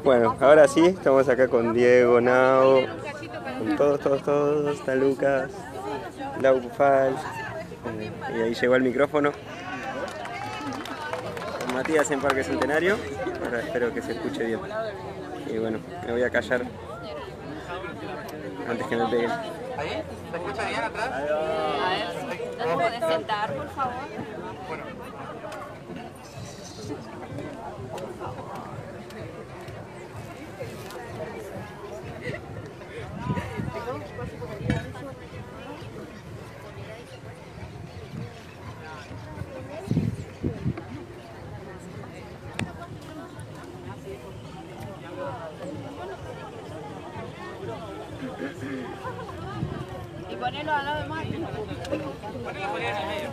Bueno, ahora sí, estamos acá con Diego, Nao, con todos, está Lucas, Lau Pufal, y ahí llegó el micrófono. Con Matías en Parque Centenario, ahora espero que se escuche bien. Y bueno, me voy a callar antes que me peguen. ¿Ahí? ¿Se escucha bien atrás? A ver, ¿no te puedes sentar, por favor? Bueno. Y ponelo al lado de Mati. Ponelo en el medio.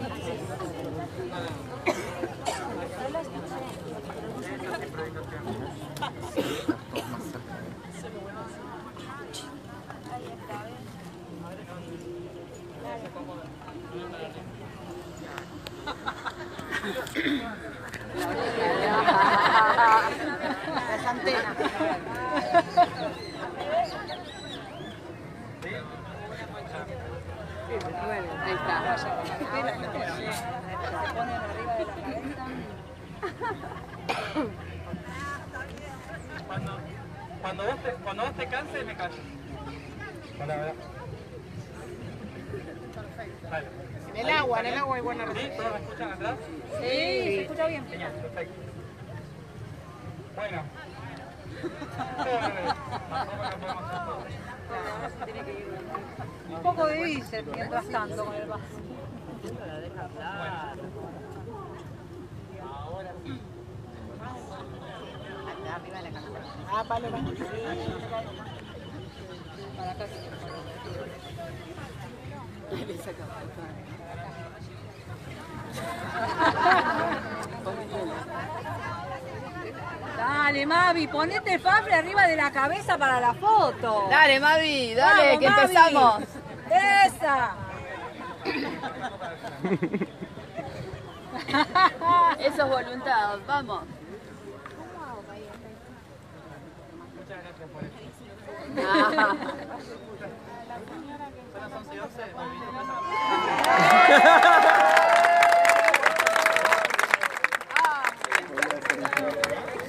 Las antenas. Ahí está. Se ponen arriba de la cabeza. Cuando vos te canses, me calles. Hola. Vale. En el agua hay buena ¿Sí? recepción. ¿Todos me escuchan atrás? Sí, se escucha bien. Genial, perfecto. Bueno. Un poco de diésel mientras tanto con el vaso. Ahora sí. Arriba de la cabeza. Ah, vale. Para acá. Dale, Mavi, ponete el fafle arriba de la cabeza para la foto. Dale, Mavi, dale, Vamos, que Mavi. empezamos. ¡Esa! Eso es voluntad, vamos. Muchas gracias por eso. Ah. Son las 11:12, me invito a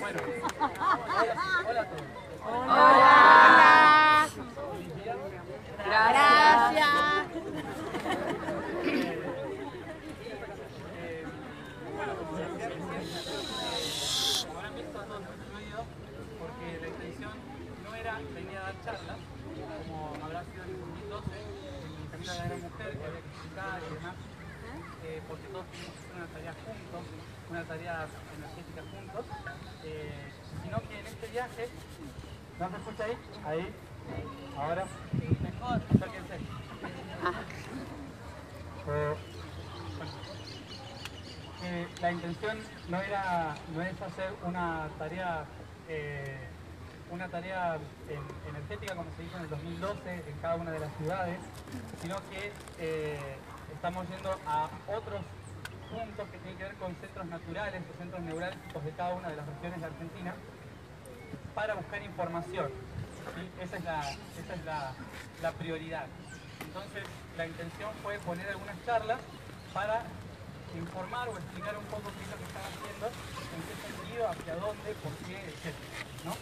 Bueno, hola a todos. Hola. Gracias. Habrán visto todos los videos porque la intención no era venir a dar charlas, como habrá sido en el 2012, en el Camino de la Gran Mujer, que había que explicar y demás, porque todos teníamos que hacer una tarea juntos, una tarea energética juntos, sino que en este viaje, ¿no se escucha ahí? Ahí, ahora, mejor, acérquense. La intención no es hacer una tarea energética como se hizo en el 2012 en cada una de las ciudades, sino que estamos yendo a otros puntos que tienen que ver con centros naturales o centros neurálgicos de cada una de las regiones de Argentina para buscar información. ¿Sí? Esa es la prioridad. Entonces, la intención fue poner algunas charlas para informar o explicar un poco qué es lo que están haciendo, en qué sentido, hacia dónde, por qué, etc. ¿no?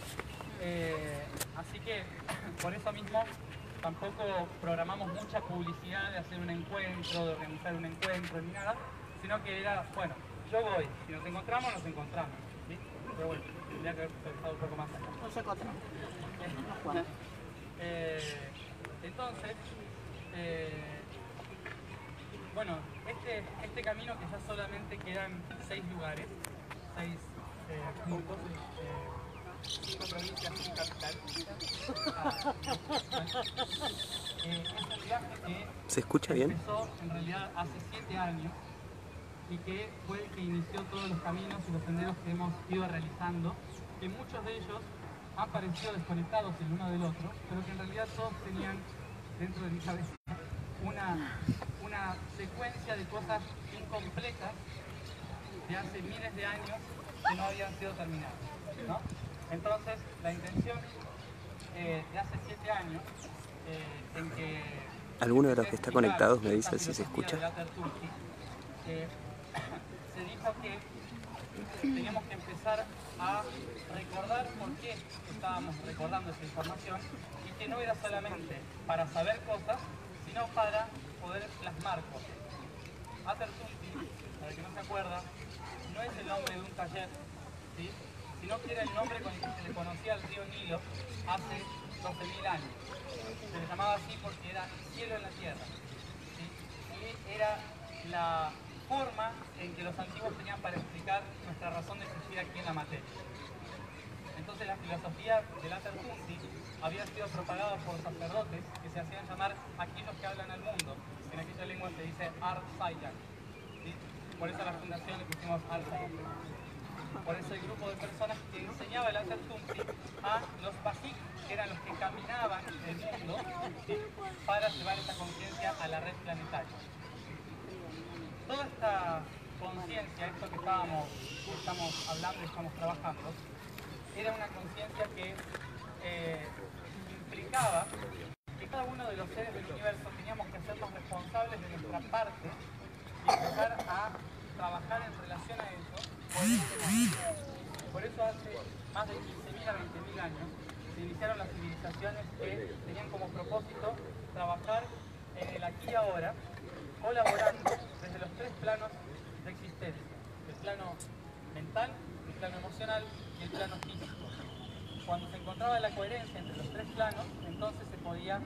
Así que, por eso mismo, tampoco programamos mucha publicidad de hacer un encuentro, de organizar un encuentro, ni nada, sino que era, bueno, yo voy, si nos encontramos, nos encontramos. ¿Sí? Pero bueno, tendría que haber pensado un poco más allá. Nos encontramos. Entonces, bueno, este camino que ya solamente quedan 6 lugares, 6 puntos, 5 provincias y capital. Es un viaje que ¿Se escucha bien? empezó en realidad hace 7 años y que fue el que inició todos los caminos y los senderos que hemos ido realizando, que muchos de ellos han parecido desconectados el uno del otro, pero que en realidad todos tenían dentro de mi cabeza una secuencia de cosas incompletas de hace miles de años que no habían sido terminadas, ¿no? Entonces, la intención de hace 7 años, en que... Alguno de los que está conectados me dice si se escucha. Se dijo que teníamos que empezar a recordar por qué estábamos recordando esa información y que no era solamente para saber cosas, sino para poder plasmar cosas. Atertunti, para el que no se acuerda, no es el nombre de un taller, ¿sí?, sino que era el nombre con el que se le conocía al río Nilo hace 12.000 años. Se le llamaba así porque era cielo en la tierra, ¿sí?, y era la forma en que los antiguos tenían para explicar nuestra razón de existir aquí en la materia. Entonces la filosofía del Atertunti había sido propagada por sacerdotes que se hacían llamar aquellos que hablan al mundo. En aquella lengua se dice Art Science, ¿sí? Por eso la fundación le pusimos Art Science. Por eso el grupo de personas que enseñaba el Atertunti a los Bajik, que eran los que caminaban el mundo, ¿sí?, para llevar esa conciencia a la red planetaria. Toda esta conciencia, esto que estamos hablando y estamos trabajando, era una conciencia que implicaba que cada uno de los seres del universo teníamos que hacernos responsables de nuestra parte y empezar a trabajar en relación a eso coherentemente. Por eso hace más de 15.000 a 20.000 años se iniciaron las civilizaciones que tenían como propósito trabajar en el aquí y ahora, colaborando desde los 3 planos de existencia: el plano mental, el plano emocional y el plano físico. Cuando se encontraba la coherencia entre los 3 planos, entonces se podía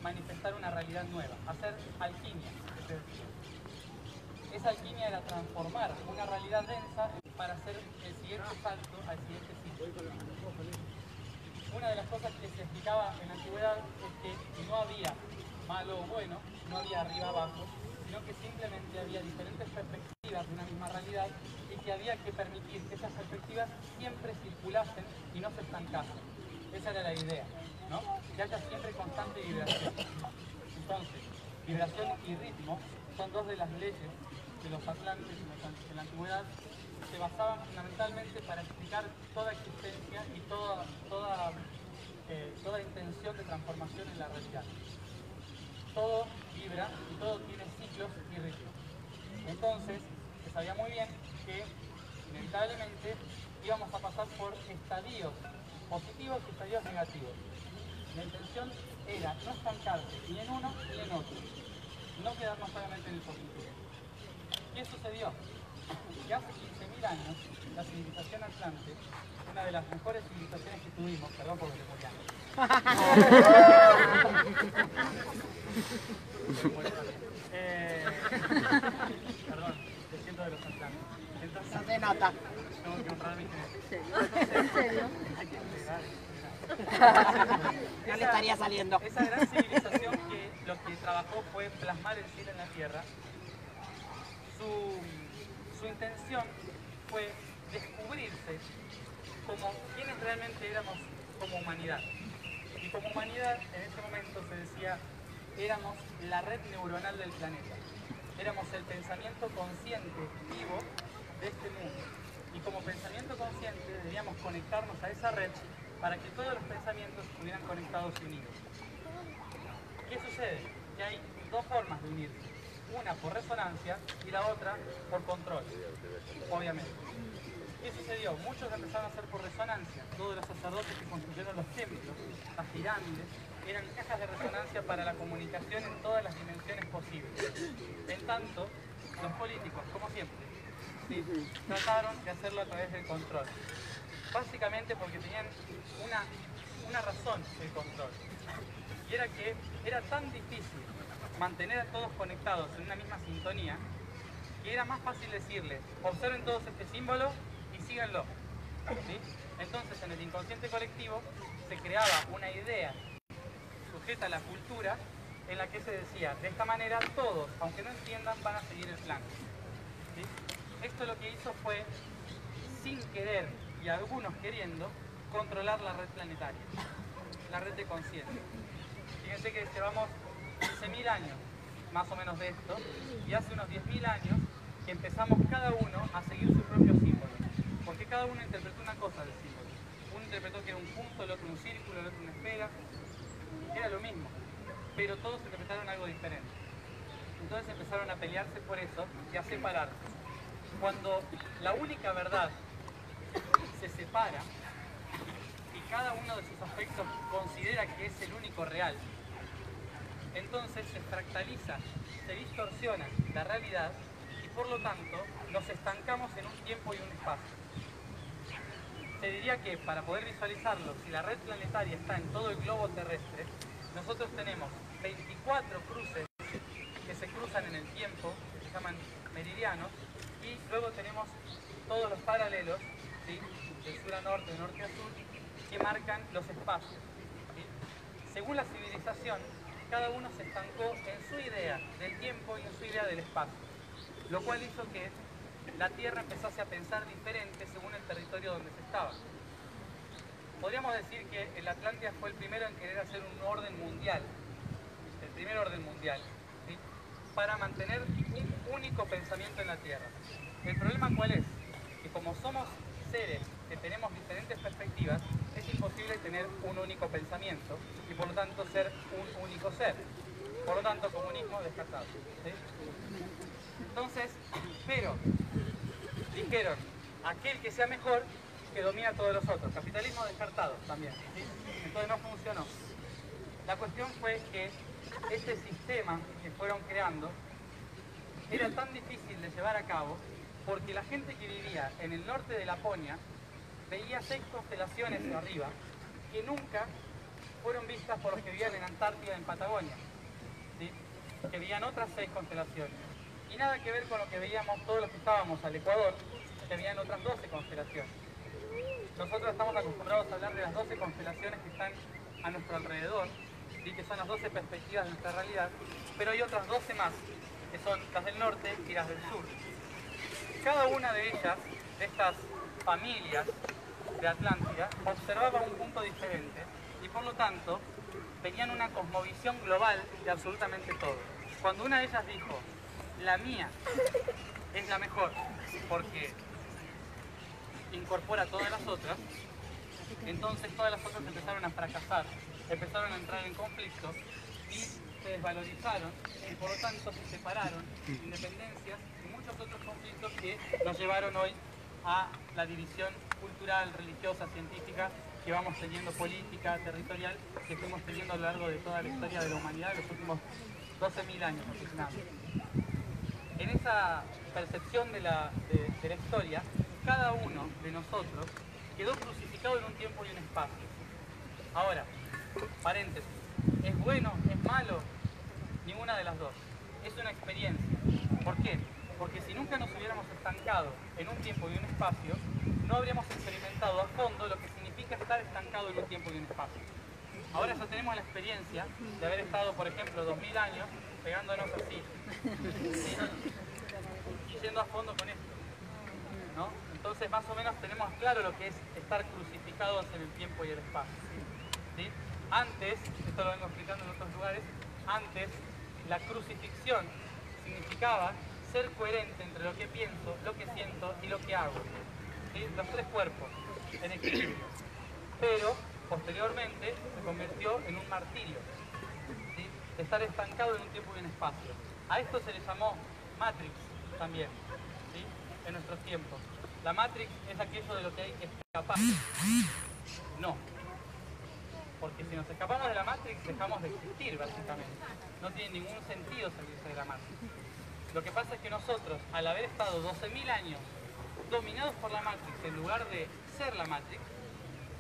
manifestar una realidad nueva, hacer alquimia. Esa alquimia era transformar una realidad densa para hacer el siguiente salto al siguiente ciclo. Una de las cosas que se explicaba en la antigüedad es que no había malo o bueno, no había arriba abajo, sino que simplemente había diferentes perspectivas de una misma realidad y que había que permitir que esas perspectivas siempre circulasen y no se estancasen. Esa era la idea, ¿no? Que haya siempre constante vibración. Entonces, vibración y ritmo son 2 de las leyes que los atlantes en la antigüedad se basaban fundamentalmente para explicar toda existencia y toda intención de transformación en la realidad. Todo vibra y todo tiene ciclos y ritmos. Entonces, se sabía muy bien que inevitablemente íbamos a pasar por estadios positivos y estadios negativos. La intención era no estancarse ni en uno ni en otro, no quedarnos solamente en el positivo. ¿Qué sucedió? Que hace 15.000 años, la civilización atlante, una de las mejores civilizaciones que tuvimos, perdón por lo lemuriano, perdón, te siento de los atlantes. Entonces, No se nota. tengo que honrar mi genética. ¿En serio? Hay que integrar. No le estaría saliendo. Esa gran civilización que lo que trabajó fue plasmar el cielo en la tierra. Su intención fue descubrirse como quienes realmente éramos como humanidad. Y como humanidad, en ese momento se decía, éramos la red neuronal del planeta. Éramos el pensamiento consciente, vivo, de este mundo. Y como pensamiento consciente debíamos conectarnos a esa red para que todos los pensamientos estuvieran conectados y unidos. ¿Qué sucede? Que hay 2 formas de unirse. Una por resonancia y la otra por control, obviamente. ¿Qué sucedió? Muchos empezaron a hacer por resonancia. Todos los sacerdotes que construyeron los templos, las pirámides, eran cajas de resonancia para la comunicación en todas las dimensiones posibles. En tanto, los políticos, como siempre, ¿sí?, trataron de hacerlo a través del control. Básicamente porque tenían una razón el control. Y era que era tan difícil mantener a todos conectados en una misma sintonía, que era más fácil decirles, observen todos este símbolo y síganlo, ¿sí? Entonces en el inconsciente colectivo se creaba una idea sujeta a la cultura en la que se decía, de esta manera todos, aunque no entiendan, van a seguir el plan, ¿sí? Esto lo que hizo fue, sin querer y algunos queriendo, controlar la red planetaria, la red de conciencia. Fíjense que llevamos 15.000 años más o menos de esto, y hace unos 10.000 años que empezamos cada uno a seguir su propio símbolo, porque cada uno interpretó una cosa del símbolo. interpretó que era un punto, el otro un círculo, el otro una esfera. Era lo mismo, pero todos interpretaron algo diferente. Entonces empezaron a pelearse por eso y a separarse. Cuando la única verdad se separa y cada uno de sus aspectos considera que es el único real, entonces se fractaliza, se distorsiona la realidad y por lo tanto nos estancamos en un tiempo y un espacio. Se diría que para poder visualizarlo, si la red planetaria está en todo el globo terrestre, nosotros tenemos 24 cruces que se cruzan en el tiempo, que se llaman meridianos, y luego tenemos todos los paralelos, ¿sí?, de sur a norte, de norte a sur, que marcan los espacios, ¿sí? Según la civilización, cada uno se estancó en su idea del tiempo y en su idea del espacio, lo cual hizo que la Tierra empezase a pensar diferente según el territorio donde se estaba. Podríamos decir que el Atlántida fue el primero en querer hacer un orden mundial, el primer orden mundial, ¿sí?, para mantener un único pensamiento en la Tierra. ¿El problema cuál es? Que como somos seres que tenemos diferentes perspectivas, es imposible tener un único pensamiento y por lo tanto ser un único ser. Por lo tanto, comunismo descartado, ¿sí? Entonces, pero dijeron, aquel que sea mejor, que domina a todos los otros. Capitalismo descartado también, ¿sí? Entonces no funcionó. La cuestión fue que este sistema que fueron creando era tan difícil de llevar a cabo porque la gente que vivía en el norte de Laponia veía 6 constelaciones arriba que nunca fueron vistas por los que vivían en Antártida, en Patagonia, ¿sí?, que veían otras 6 constelaciones. Y nada que ver con lo que veíamos todos los que estábamos al Ecuador, que veían otras 12 constelaciones. Nosotros estamos acostumbrados a hablar de las 12 constelaciones que están a nuestro alrededor, y que son las 12 perspectivas de nuestra realidad, pero hay otras 12 más, que son las del norte y las del sur. Cada una de ellas, de estas familias de Atlántida, observaba un punto diferente y por lo tanto tenían una cosmovisión global de absolutamente todo. Cuando una de ellas dijo, la mía es la mejor porque incorpora a todas las otras, entonces todas las otras empezaron a fracasar, empezaron a entrar en conflicto y se desvalorizaron y por lo tanto se separaron, independencias y muchos otros conflictos que nos llevaron hoy a la división cultural, religiosa, científica que vamos teniendo, política, territorial, que fuimos teniendo a lo largo de toda la historia de la humanidad de los últimos 12.000 años aproximadamente. En esa percepción de la historia, cada uno de nosotros quedó crucificado en un tiempo y un espacio. Ahora, paréntesis, ¿es bueno? ¿Es malo? Ninguna de las dos. Es una experiencia. ¿Por qué? Porque si nunca nos hubiéramos estancado en un tiempo y un espacio, no habríamos experimentado a fondo lo que significa estar estancado en un tiempo y un espacio. Ahora ya tenemos la experiencia de haber estado, por ejemplo, 2000 años pegándonos así, ¿sí?, y yendo a fondo con esto, ¿no? Entonces más o menos tenemos claro lo que es estar crucificados en el tiempo y el espacio, ¿sí? Antes, esto lo vengo explicando en otros lugares, antes la crucifixión significaba ser coherente entre lo que pienso, lo que siento y lo que hago, ¿sí?, los 3 cuerpos en equilibrio. Pero posteriormente se convirtió en un martirio, ¿sí?, de estar estancado en un tiempo y un espacio. A esto se le llamó Matrix también, ¿sí?, en nuestros tiempos. La Matrix es aquello de lo que hay que escapar. No. Porque si nos escapamos de la Matrix, dejamos de existir, básicamente. No tiene ningún sentido salirse de la Matrix. Lo que pasa es que nosotros, al haber estado 12.000 años dominados por la Matrix, en lugar de ser la Matrix,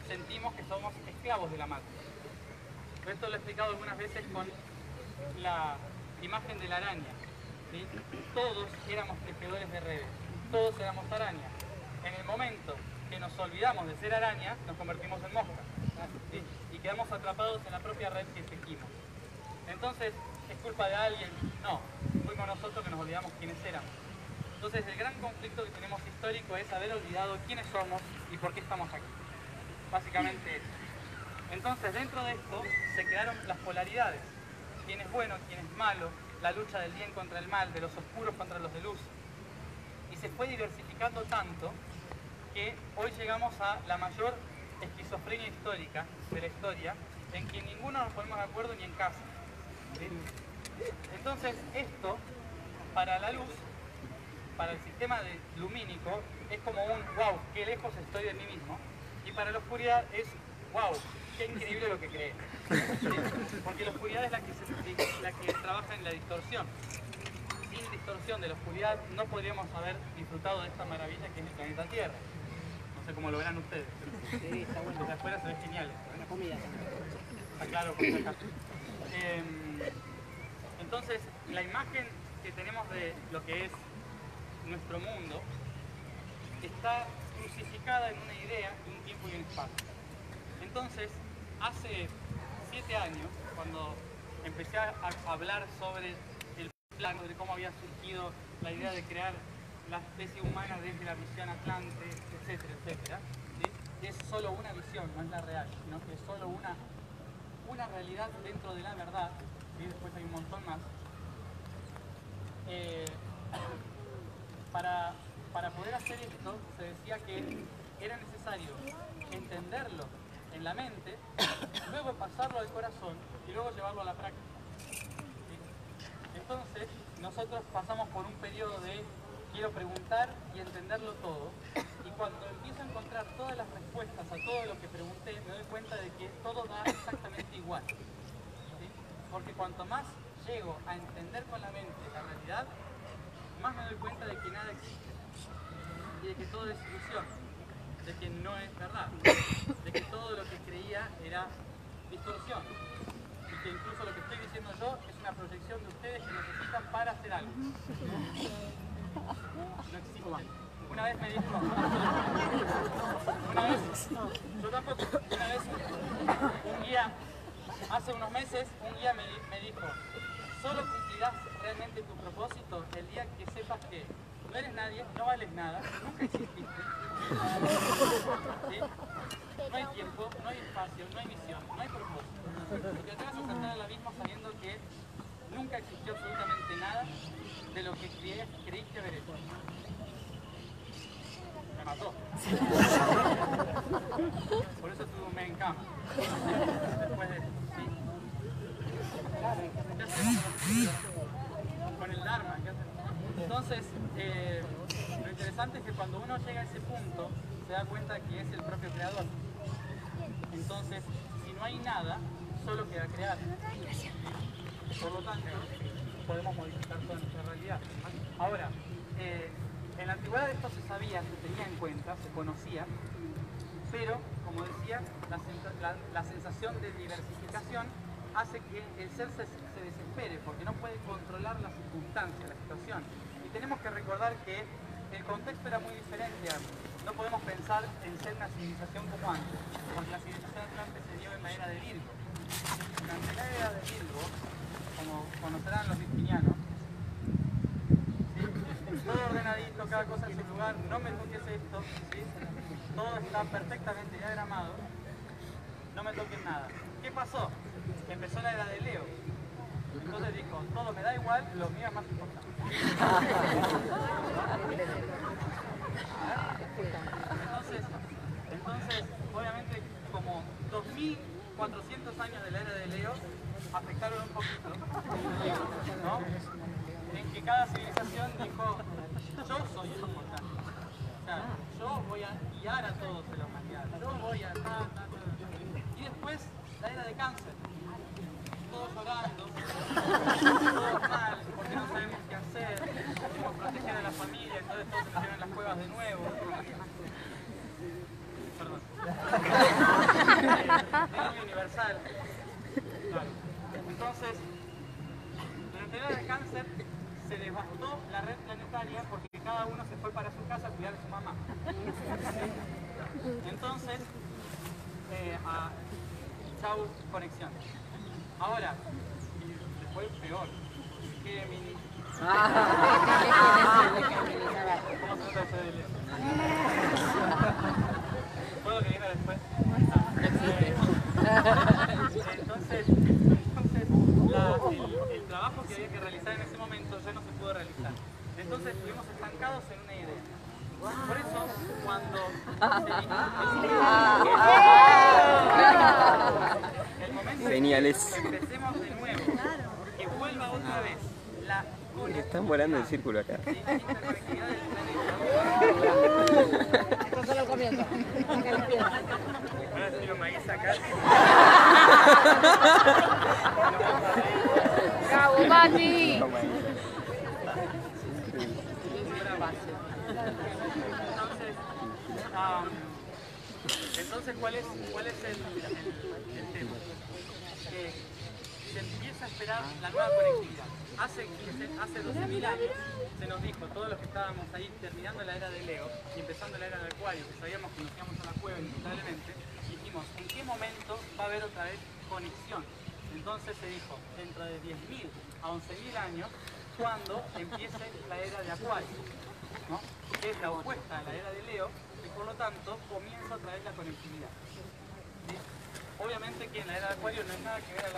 sentimos que somos esclavos de la Matrix. Esto lo he explicado algunas veces con la imagen de la araña, ¿sí? Todos éramos tejedores de redes, todos éramos arañas. En el momento que nos olvidamos de ser arañas, nos convertimos en moscas, ¿sí?, y quedamos atrapados en la propia red que tejimos. Entonces, ¿es culpa de alguien? No, fuimos nosotros que nos olvidamos quiénes éramos. Entonces, el gran conflicto que tenemos histórico es haber olvidado quiénes somos y por qué estamos aquí. Básicamente eso. Entonces, dentro de esto se crearon las polaridades. Quién es bueno, quién es malo, la lucha del bien contra el mal, de los oscuros contra los de luz. Y se fue diversificando tanto que hoy llegamos a la mayor esquizofrenia histórica de la historia en que ninguno nos ponemos de acuerdo ni en casa. ¿Sí? Entonces esto, para la luz, para el sistema lumínico, es como un wow, qué lejos estoy de mí mismo, y para la oscuridad es wow, qué increíble lo que creé. ¿Sí? Porque la oscuridad es la que trabaja en la distorsión. Sin distorsión de la oscuridad no podríamos haber disfrutado de esta maravilla que es el planeta Tierra. No sé cómo lo verán ustedes, pero Sí, está bueno. desde afuera se ve genial. Buena comida también. Está claro por si acaso. Entonces, la imagen que tenemos de lo que es nuestro mundo está crucificada en una idea, un tiempo y un espacio. Entonces, hace 7 años, cuando empecé a hablar sobre el plano, de cómo había surgido la idea de crear la especie humana desde la visión Atlante, etcétera, etcétera, ¿sí? Es solo una visión, no es la real, sino que es solo una realidad dentro de la verdad, y después hay un montón más. Para poder hacer esto, se decía que era necesario entenderlo en la mente, luego pasarlo al corazón y luego llevarlo a la práctica. ¿Sí? Entonces, nosotros pasamos por un periodo de quiero preguntar y entenderlo todo, y cuando empiezo a encontrar todas las respuestas a todo lo que pregunté, me doy cuenta de que todo da exactamente igual. ¿Sí? Porque cuanto más llego a entender con la mente la realidad, más me doy cuenta de que nada existe, y de que todo es ilusión, de que no es verdad, de que todo lo que creía era distorsión, y que incluso lo que estoy diciendo yo es una proyección de ustedes que necesitan para hacer algo. No existe. Una vez me dijo, yo tampoco, una vez un guía, hace unos meses, un guía me dijo, solo cumplirás realmente tu propósito el día que sepas que no eres nadie, no vales nada, nunca exististe. ¿Sí? No hay tiempo, no hay espacio, no hay misión, no hay propósito. Porque te vas a saltar al abismo sabiendo que nunca existió absolutamente nada de lo que creíste haber hecho. Me mató. Por eso estuve un mes en cama. Después de eso, ¿sí? ¿Qué hacemos con el Dharma? ¿Qué hacemos? Entonces, lo interesante es que cuando uno llega a ese punto, se da cuenta que es el propio creador. Entonces, si no hay nada, solo queda crear. Por lo tanto, podemos modificar toda nuestra realidad. Ahora, en la antigüedad esto se sabía, se tenía en cuenta, se conocía, pero, como decía, la sensación de diversificación hace que el ser se desespere, porque no puede controlar la circunstancia, la situación. Y tenemos que recordar que el contexto era muy diferente antes. No podemos pensar en ser una civilización como antes, porque la civilización atlante se dio en la era de Virgo. Durante la era de Virgo, como conocerán los virginianos, ¿sí? Todo ordenadito, cada cosa en su lugar, no me toques esto, ¿sí? Todo está perfectamente diagramado, no me toques nada. ¿Qué pasó? Empezó la era de Leo. Entonces dijo, todo me da igual, lo mío es más importante. Entonces, obviamente, como 2400 años de la era de Leo afectaron un poquito, ¿no? En que cada civilización dijo, yo soy el importante. O sea, yo voy a guiar a todos de la humanidad, yo voy a... Y después, la era de Cáncer. Todos llorando, todos mal, porque no sabemos qué hacer, queremos proteger a la familia, entonces todos se metieron en las cuevas de nuevo. Perdón. Diluvio universal. Claro. Entonces, durante la era de Cáncer se devastó la red planetaria porque cada uno se fue para su casa a cuidar a su mamá. Entonces, chau conexión. Ahora, y después peor, Géminis. ¿Cómo se trata de Leo? ¿Puedo que venga después? Entonces el trabajo que había que realizar en ese momento ya no se pudo realizar. Entonces estuvimos estancados en una idea. Por eso, cuando se dijo animales. Empecemos de nuevo. Que vuelva otra vez la Están volando en círculo acá. interconectividad del planeta. Esto solo el comienzo. Ahora tiro maíz acá. ¡Bravo, Mati! Entonces, ¿cuál es el tema? Que se empieza a esperar la nueva conectividad. Hace 12.000 años se nos dijo, todos los que estábamos ahí terminando la era de Leo y empezando la era del Acuario, que sabíamos que nos íbamos a la cueva inevitablemente, dijimos, ¿en qué momento va a haber otra vez conexión? Entonces se dijo, dentro de 10.000 a 11.000 años, cuando empiece la era de Acuario, ¿no? Que es la opuesta a la era de Leo, y por lo tanto comienza otra vez la conectividad. ¿Sí? Obviamente que en la era de Acuario no hay nada que ver a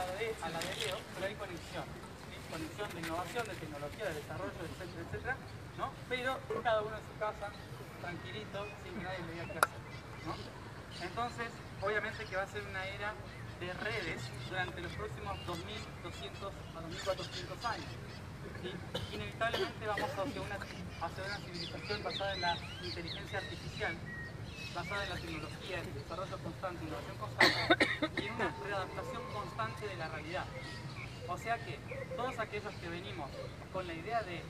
la de Leo, pero hay conexión. ¿Sí? Conexión de innovación, de tecnología, de desarrollo, etcétera, etcétera, ¿no? Pero cada uno en su casa, tranquilito, sin que nadie le diga qué hacer, ¿no? Entonces, obviamente que va a ser una era de redes durante los próximos 2.200 a 2.400 años. ¿Sí? Inevitablemente vamos hacia una civilización basada en la inteligencia artificial, basada en la tecnología, en el desarrollo constante, innovación constante y en una readaptación constante de la realidad. O sea que todos aquellos que venimos con la idea de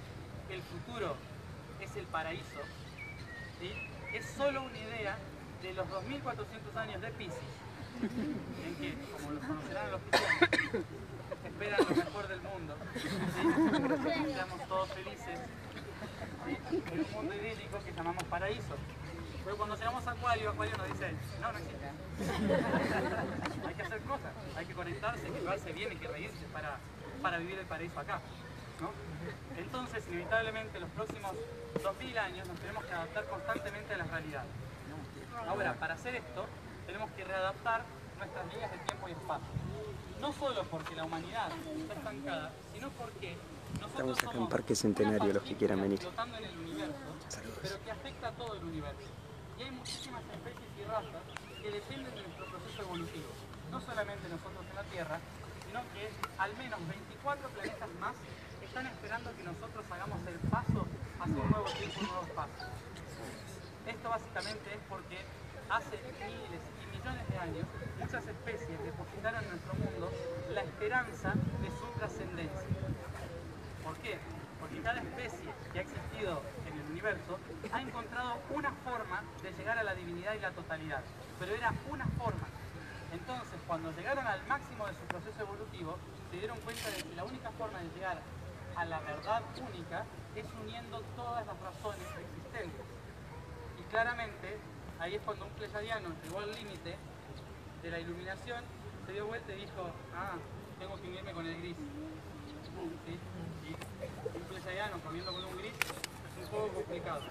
que el futuro es el paraíso, ¿sí? Es solo una idea de los 2.400 años de Piscis, en que, como lo conocerán los cristianos, esperan lo mejor del mundo, ¿sí? Seamos todos felices, ¿sí? En un mundo idílico que llamamos paraíso. Pero cuando llegamos a Acuario, Acuario nos dice, no, no existe. Hay que hacer cosas, hay que conectarse, hay que llevarse bien, hay que reírse para vivir el paraíso acá, ¿no? Entonces, inevitablemente, los próximos 2.000 años nos tenemos que adaptar constantemente a las realidades. Ahora, para hacer esto, tenemos que readaptar nuestras líneas de tiempo y espacio. No solo porque la humanidad está estancada, sino porque nosotros Estamos acá en somos Parque Centenario, los que quieran venir. flotando en el universo, pero que afecta a todo el universo. Y hay muchísimas especies y razas que dependen de nuestro proceso evolutivo. No solamente nosotros en la Tierra, sino que al menos 24 planetas más están esperando que nosotros hagamos el paso hacia un nuevo tiempo, un nuevo espacio. Esto básicamente es porque hace miles y millones de años muchas especies depositaron en nuestro mundo la esperanza de su trascendencia. ¿Por qué? Porque cada especie que ha existido en el universo ha encontrado una forma de llegar a la divinidad y la totalidad, pero era una forma. Entonces, cuando llegaron al máximo de su proceso evolutivo, se dieron cuenta de que la única forma de llegar a la verdad única es uniendo todas las razones existentes. Y claramente, ahí es cuando un pleyadiano llegó al límite de la iluminación, se dio vuelta y dijo, tengo que unirme con el gris. ¿Sí? Y un pleyadiano comiendo con un gris es un poco complicado.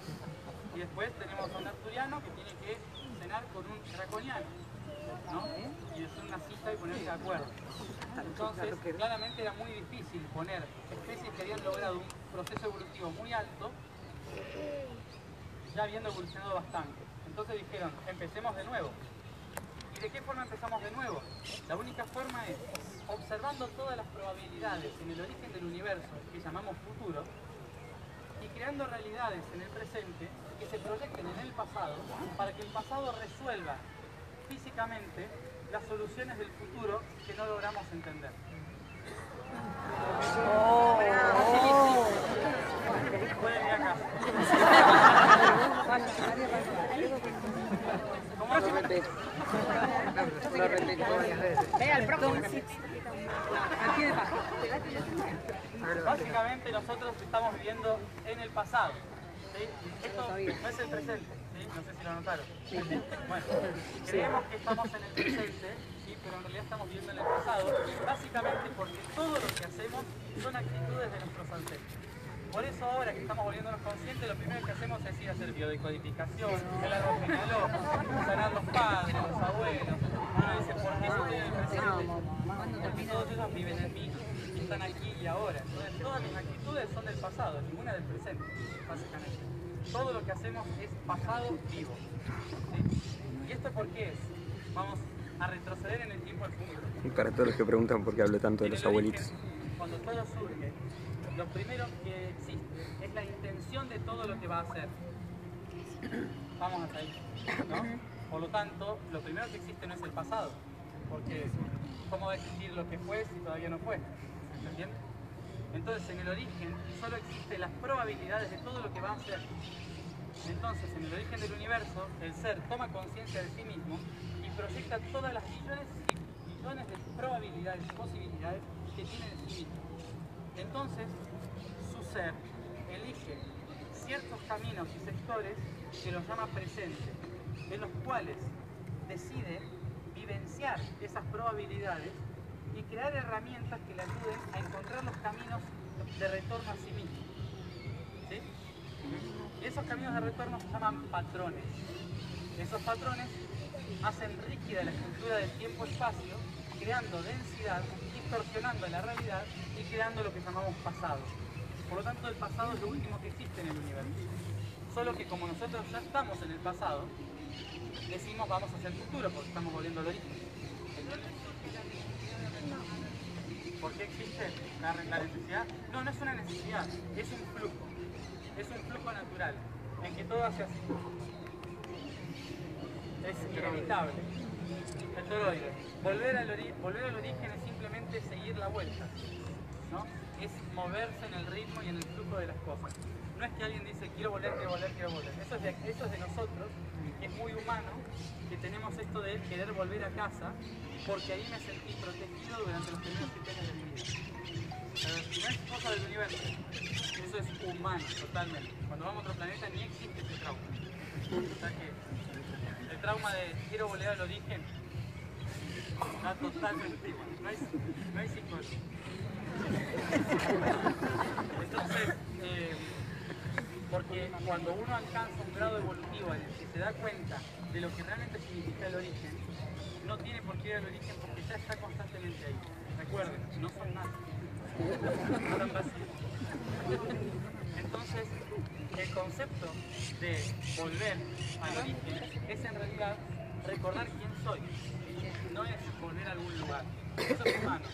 Y después tenemos a un arturiano que tiene que cenar con un draconiano, ¿no? Y hacer una cita y ponerse de acuerdo. Entonces, claramente era muy difícil poner especies que habían logrado un proceso evolutivo muy alto, ya habiendo evolucionado bastante. Entonces dijeron, empecemos de nuevo. ¿Y de qué forma empezamos de nuevo? La única forma es observando todas las probabilidades en el origen del universo, que llamamos futuro, y creando realidades en el presente que se proyecten en el pasado, para que el pasado resuelva físicamente las soluciones del futuro que no logramos entender. Pueden ir acá. ¿Cómo lo repito? Lo repito varias veces. Vea el próximo. Básicamente nosotros estamos viviendo en el pasado. ¿Sí? Esto no es el presente, ¿sí? No sé si lo notaron. Bueno, creemos que estamos en el presente, ¿sí? Pero en realidad estamos viviendo en el pasado, básicamente porque todo lo que hacemos son actitudes de nuestros ancestros. Por eso ahora que estamos volviéndonos conscientes, lo primero que hacemos es ir a hacer biodecodificación, el árbol genealógico, sanar los padres, los abuelos. Uno dice, ¿por qué estoy en el presente? Porque todos ellos viven en mí y están aquí y ahora. Entonces todas mis actitudes son del pasado, ninguna del presente, básicamente. Todo lo que hacemos es pasado vivo. ¿Sí? ¿Y esto por qué es? Vamos a retroceder en el tiempo al futuro. Y para todos los que preguntan por qué hablo tanto de En los el abuelitos. origen, cuando todo surge, lo primero que existe es la intención de todo lo que va a hacer. Vamos hasta ahí, ¿no? Por lo tanto, lo primero que existe no es el pasado, porque ¿cómo va a existir lo que fue si todavía no fue? ¿Se entiende? Entonces, en el origen solo existen las probabilidades de todo lo que va a ser. Entonces, en el origen del universo, el ser toma conciencia de sí mismo y proyecta todas las millones y millones de probabilidades y posibilidades que tiene de sí mismo. Entonces, su ser elige ciertos caminos y sectores que los llama presente, en los cuales decide vivenciar esas probabilidades y crear herramientas que le ayuden a encontrar los caminos de retorno a sí mismo. ¿Sí? Y esos caminos de retorno se llaman patrones. Esos patrones hacen rígida la estructura del tiempo-espacio, creando densidad, distorsionando la realidad y creando lo que llamamos pasado. Por lo tanto, el pasado es lo último que existe en el universo. Solo que como nosotros ya estamos en el pasado, decimos vamos hacia el futuro porque estamos volviendo al origen. ¿Por qué existe la necesidad? No, no es una necesidad, es un flujo. Es un flujo natural, en que todo hace así. Es inevitable. El toroide. Volver al origen es simplemente seguir la vuelta, ¿no? Es moverse en el ritmo y en el flujo de las cosas. No es que alguien dice quiero volver, quiero volver, quiero volver. Eso es de nosotros, que es muy humano, que tenemos esto de querer volver a casa porque ahí me sentí protegido durante los primeros 7 años de mi vida. Pero no es cosa del universo, eso es humano totalmente. Cuando vamos a otro planeta ni existe ese trauma. O sea que el trauma de quiero volver al origen está totalmente igual, no hay psicología. Entonces, porque cuando uno alcanza un grado evolutivo en el que se da cuenta de lo que realmente significa el origen, no tiene por qué ir al origen porque ya está constantemente ahí. Recuerden, no son nada. Están vacíos. Entonces, el concepto de volver al origen es en realidad recordar quién soy. No es volver a algún lugar. Eso es humano.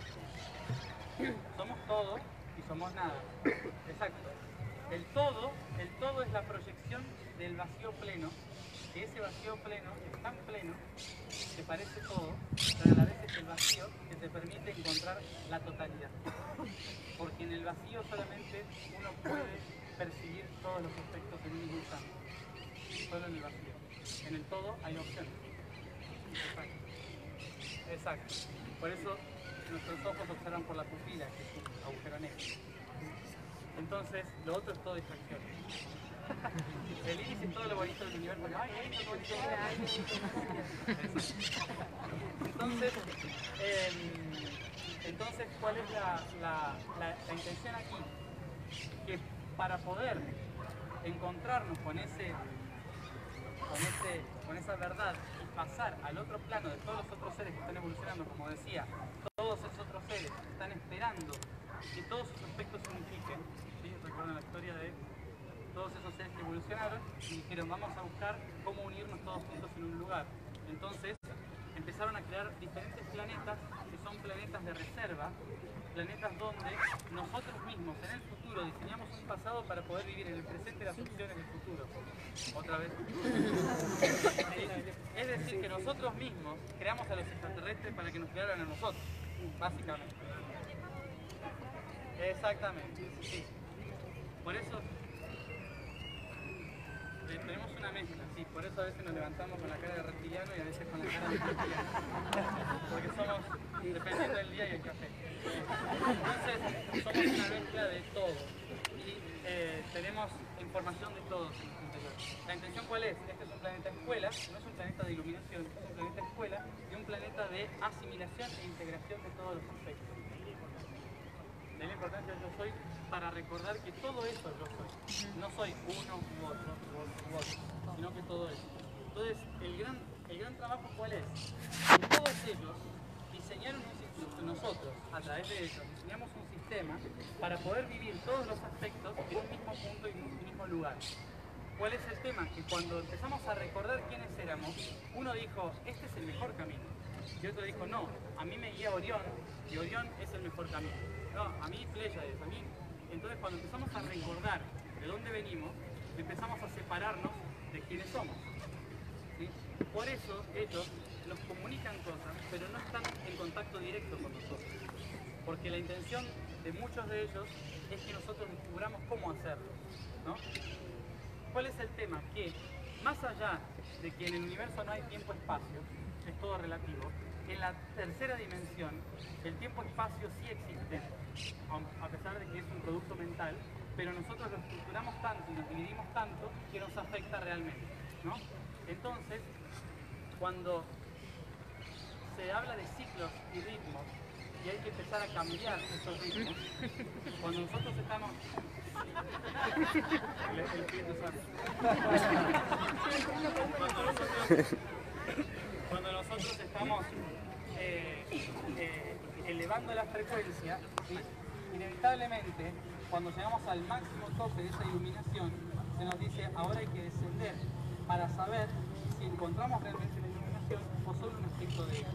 Somos todo y somos nada. Exacto. El todo es la proyección del vacío pleno, que ese vacío pleno es tan pleno que parece todo, pero a la vez es el vacío que te permite encontrar la totalidad. Porque en el vacío solamente uno puede percibir todos los aspectos en un mismo instante. Solo en el vacío. En el todo hay opciones. Exacto. Por eso nuestros ojos observan por la pupila, que es un agujero negro. Entonces, lo otro es todo distracción. El iris es todo lo bonito del universo. ¡Ay, bonito, bonito! Entonces, ¿cuál es la intención aquí? Que para poder encontrarnos con esa verdad y pasar al otro plano de todos los otros seres que están evolucionando, como decía, todos esos otros seres están esperando que todos sus aspectos se unifiquen. ¿Sí? Recuerdan la historia de todos esos seres que evolucionaron y dijeron vamos a buscar cómo unirnos todos juntos en un lugar. Entonces empezaron a crear diferentes planetas que son planetas de reserva, planetas donde nosotros mismos en el futuro diseñamos un pasado para poder vivir en el presente las opciones del futuro. Otra vez. Es decir, que nosotros mismos creamos a los extraterrestres para que nos crearan a nosotros, básicamente. Exactamente, sí. Por eso tenemos una mezcla, sí, por eso a veces nos levantamos con la cara de reptiliano y a veces con la cara de reptiliano. Porque somos, dependiendo del día y el café. Entonces, somos una mezcla de todo. Y tenemos información de todo en nuestro interior. ¿La intención cuál es? Este es un planeta escuela, no es un planeta de iluminación, es un planeta escuela y un planeta de asimilación e integración de todos los aspectos. De la importancia del yo soy para recordar que todo eso yo soy. No soy uno u otro, sino que todo eso. Entonces, el gran trabajo ¿cuál es? Que todos ellos diseñaron nosotros, a través de ellos, diseñamos un sistema para poder vivir todos los aspectos en un mismo punto y en un mismo lugar. ¿Cuál es el tema? Que cuando empezamos a recordar quiénes éramos, uno dijo, este es el mejor camino. Y otro dijo, no, a mí me guía Orión y Orión es el mejor camino. No, a mí Pléyades, a mí. Entonces cuando empezamos a recordar de dónde venimos, empezamos a separarnos de quiénes somos. ¿Sí? Por eso ellos nos comunican cosas, pero no están en contacto directo con nosotros. Porque la intención de muchos de ellos es que nosotros descubramos cómo hacerlo, ¿no? ¿Cuál es el tema? Que más allá de que en el universo no hay tiempo-espacio, es todo relativo, en la tercera dimensión el tiempo-espacio sí existe, a pesar de que es un producto mental, pero nosotros lo estructuramos tanto y nos dividimos tanto que nos afecta realmente, ¿no? Entonces, cuando se habla de ciclos y ritmos, y hay que empezar a cambiar esos ritmos, cuando nosotros estamos... El Espíritu Santo. Cuando nosotros estamos elevando la frecuencia, ¿sí? Inevitablemente, cuando llegamos al máximo tope de esa iluminación, se nos dice, ahora hay que descender para saber si encontramos realmente la iluminación o solo un efecto de ella.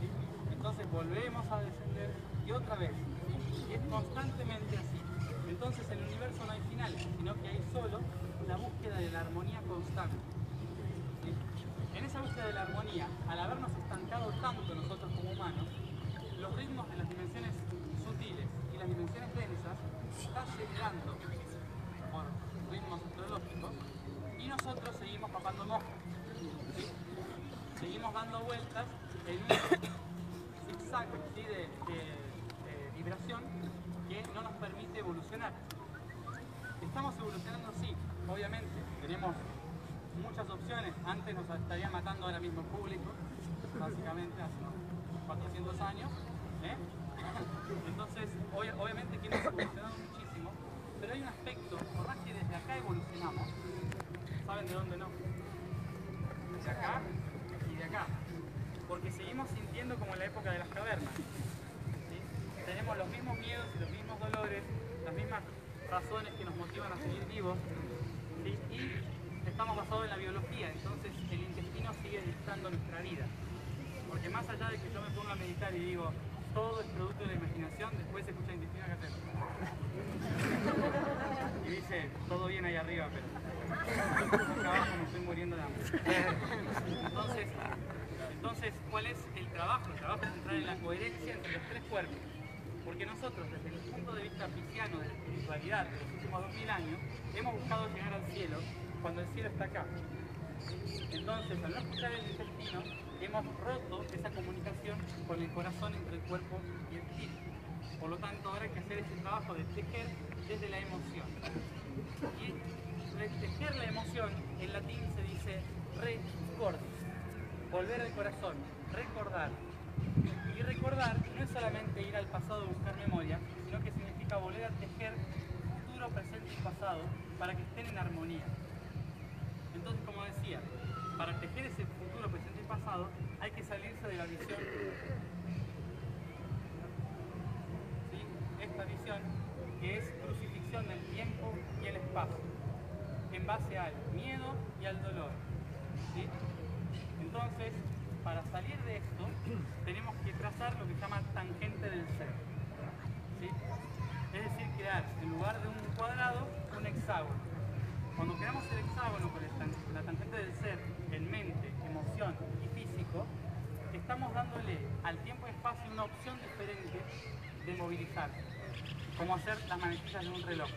¿Sí? Entonces volvemos a descender y otra vez, ¿sí? Y es constantemente así. Entonces en el universo no hay finales, sino que hay solo la búsqueda de la armonía constante. ¿Sí? En esa búsqueda de la armonía, al habernos estancado tanto nosotros como humanos, los ritmos de las dimensiones sutiles y las dimensiones densas se están acelerando por ritmos astrológicos y nosotros seguimos papando moscas. ¿Sí? Seguimos dando vueltas en un zigzag, ¿sí? de vibración que no nos permite evolucionar. Estamos evolucionando, sí, obviamente, tenemos muchas opciones. Antes nos estaría matando ahora mismo el público, básicamente hace unos 400 años. Entonces, obviamente que hemos evolucionado muchísimo, pero hay un aspecto, por más que desde acá evolucionamos, ¿saben de dónde no? De acá y de acá. Porque seguimos sintiendo como en la época de las cavernas. ¿Sí? Tenemos los mismos miedos y los mismos dolores, las mismas razones que nos motivan a seguir vivos, ¿sí? Y estamos basados en la biología, entonces el intestino sigue dictando nuestra vida. Porque más allá de que yo me ponga a meditar y digo, todo es producto de la imaginación, después se escucha el intestino que hace. Y dice, todo bien ahí arriba, pero acá abajo me estoy muriendo de hambre. Entonces, ¿cuál es el trabajo? El trabajo es entrar en la coherencia entre los tres cuerpos. Porque nosotros, desde el punto de vista pisciano, de la espiritualidad de los últimos 2000 años, hemos buscado llegar al cielo cuando el cielo está acá. Entonces, al no escuchar el intestino, hemos roto esa comunicación con el corazón entre el cuerpo y el espíritu. Por lo tanto, ahora hay que hacer ese trabajo de tejer desde la emoción. Y tejer la emoción, en latín se dice recordis, volver al corazón, recordar. Y recordar no es solamente ir al pasado a buscar memoria, sino que significa volver a tejer futuro, presente y pasado para que estén en armonía. Entonces, como decía, para tejer ese futuro, presente y pasado, hay que salirse de la visión. ¿Sí? Esta visión que es crucifixión del tiempo y el espacio, en base al miedo y al dolor. ¿Sí? Entonces, para salir de esto, tenemos que trazar lo que se llama tangente del ser. ¿Sí? Es decir, crear en lugar de un cuadrado, un hexágono. Cuando creamos el hexágono con la tangente del ser en mente, emoción y físico, estamos dándole al tiempo y espacio una opción diferente de movilizarse, como hacer las manecillas de un reloj,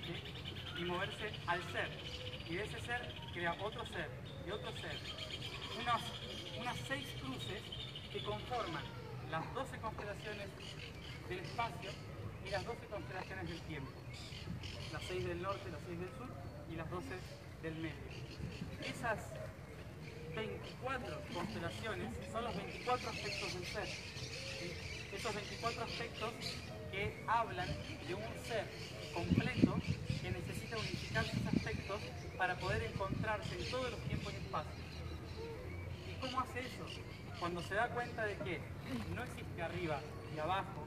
¿sí? Y moverse al ser. Y de ese ser crea otro ser y otro ser. Unas 6 cruces que conforman las 12 constelaciones del espacio y las 12 constelaciones del tiempo. Las 6 del norte, las 6 del sur y las 12 del medio. Esas 24 constelaciones son los 24 aspectos del ser. ¿Sí? Esos 24 aspectos que hablan de un ser completo que necesita unificar sus aspectos para poder encontrarse en todos los tiempos y espacios. ¿Y cómo hace eso? Cuando se da cuenta de que no existe arriba y abajo,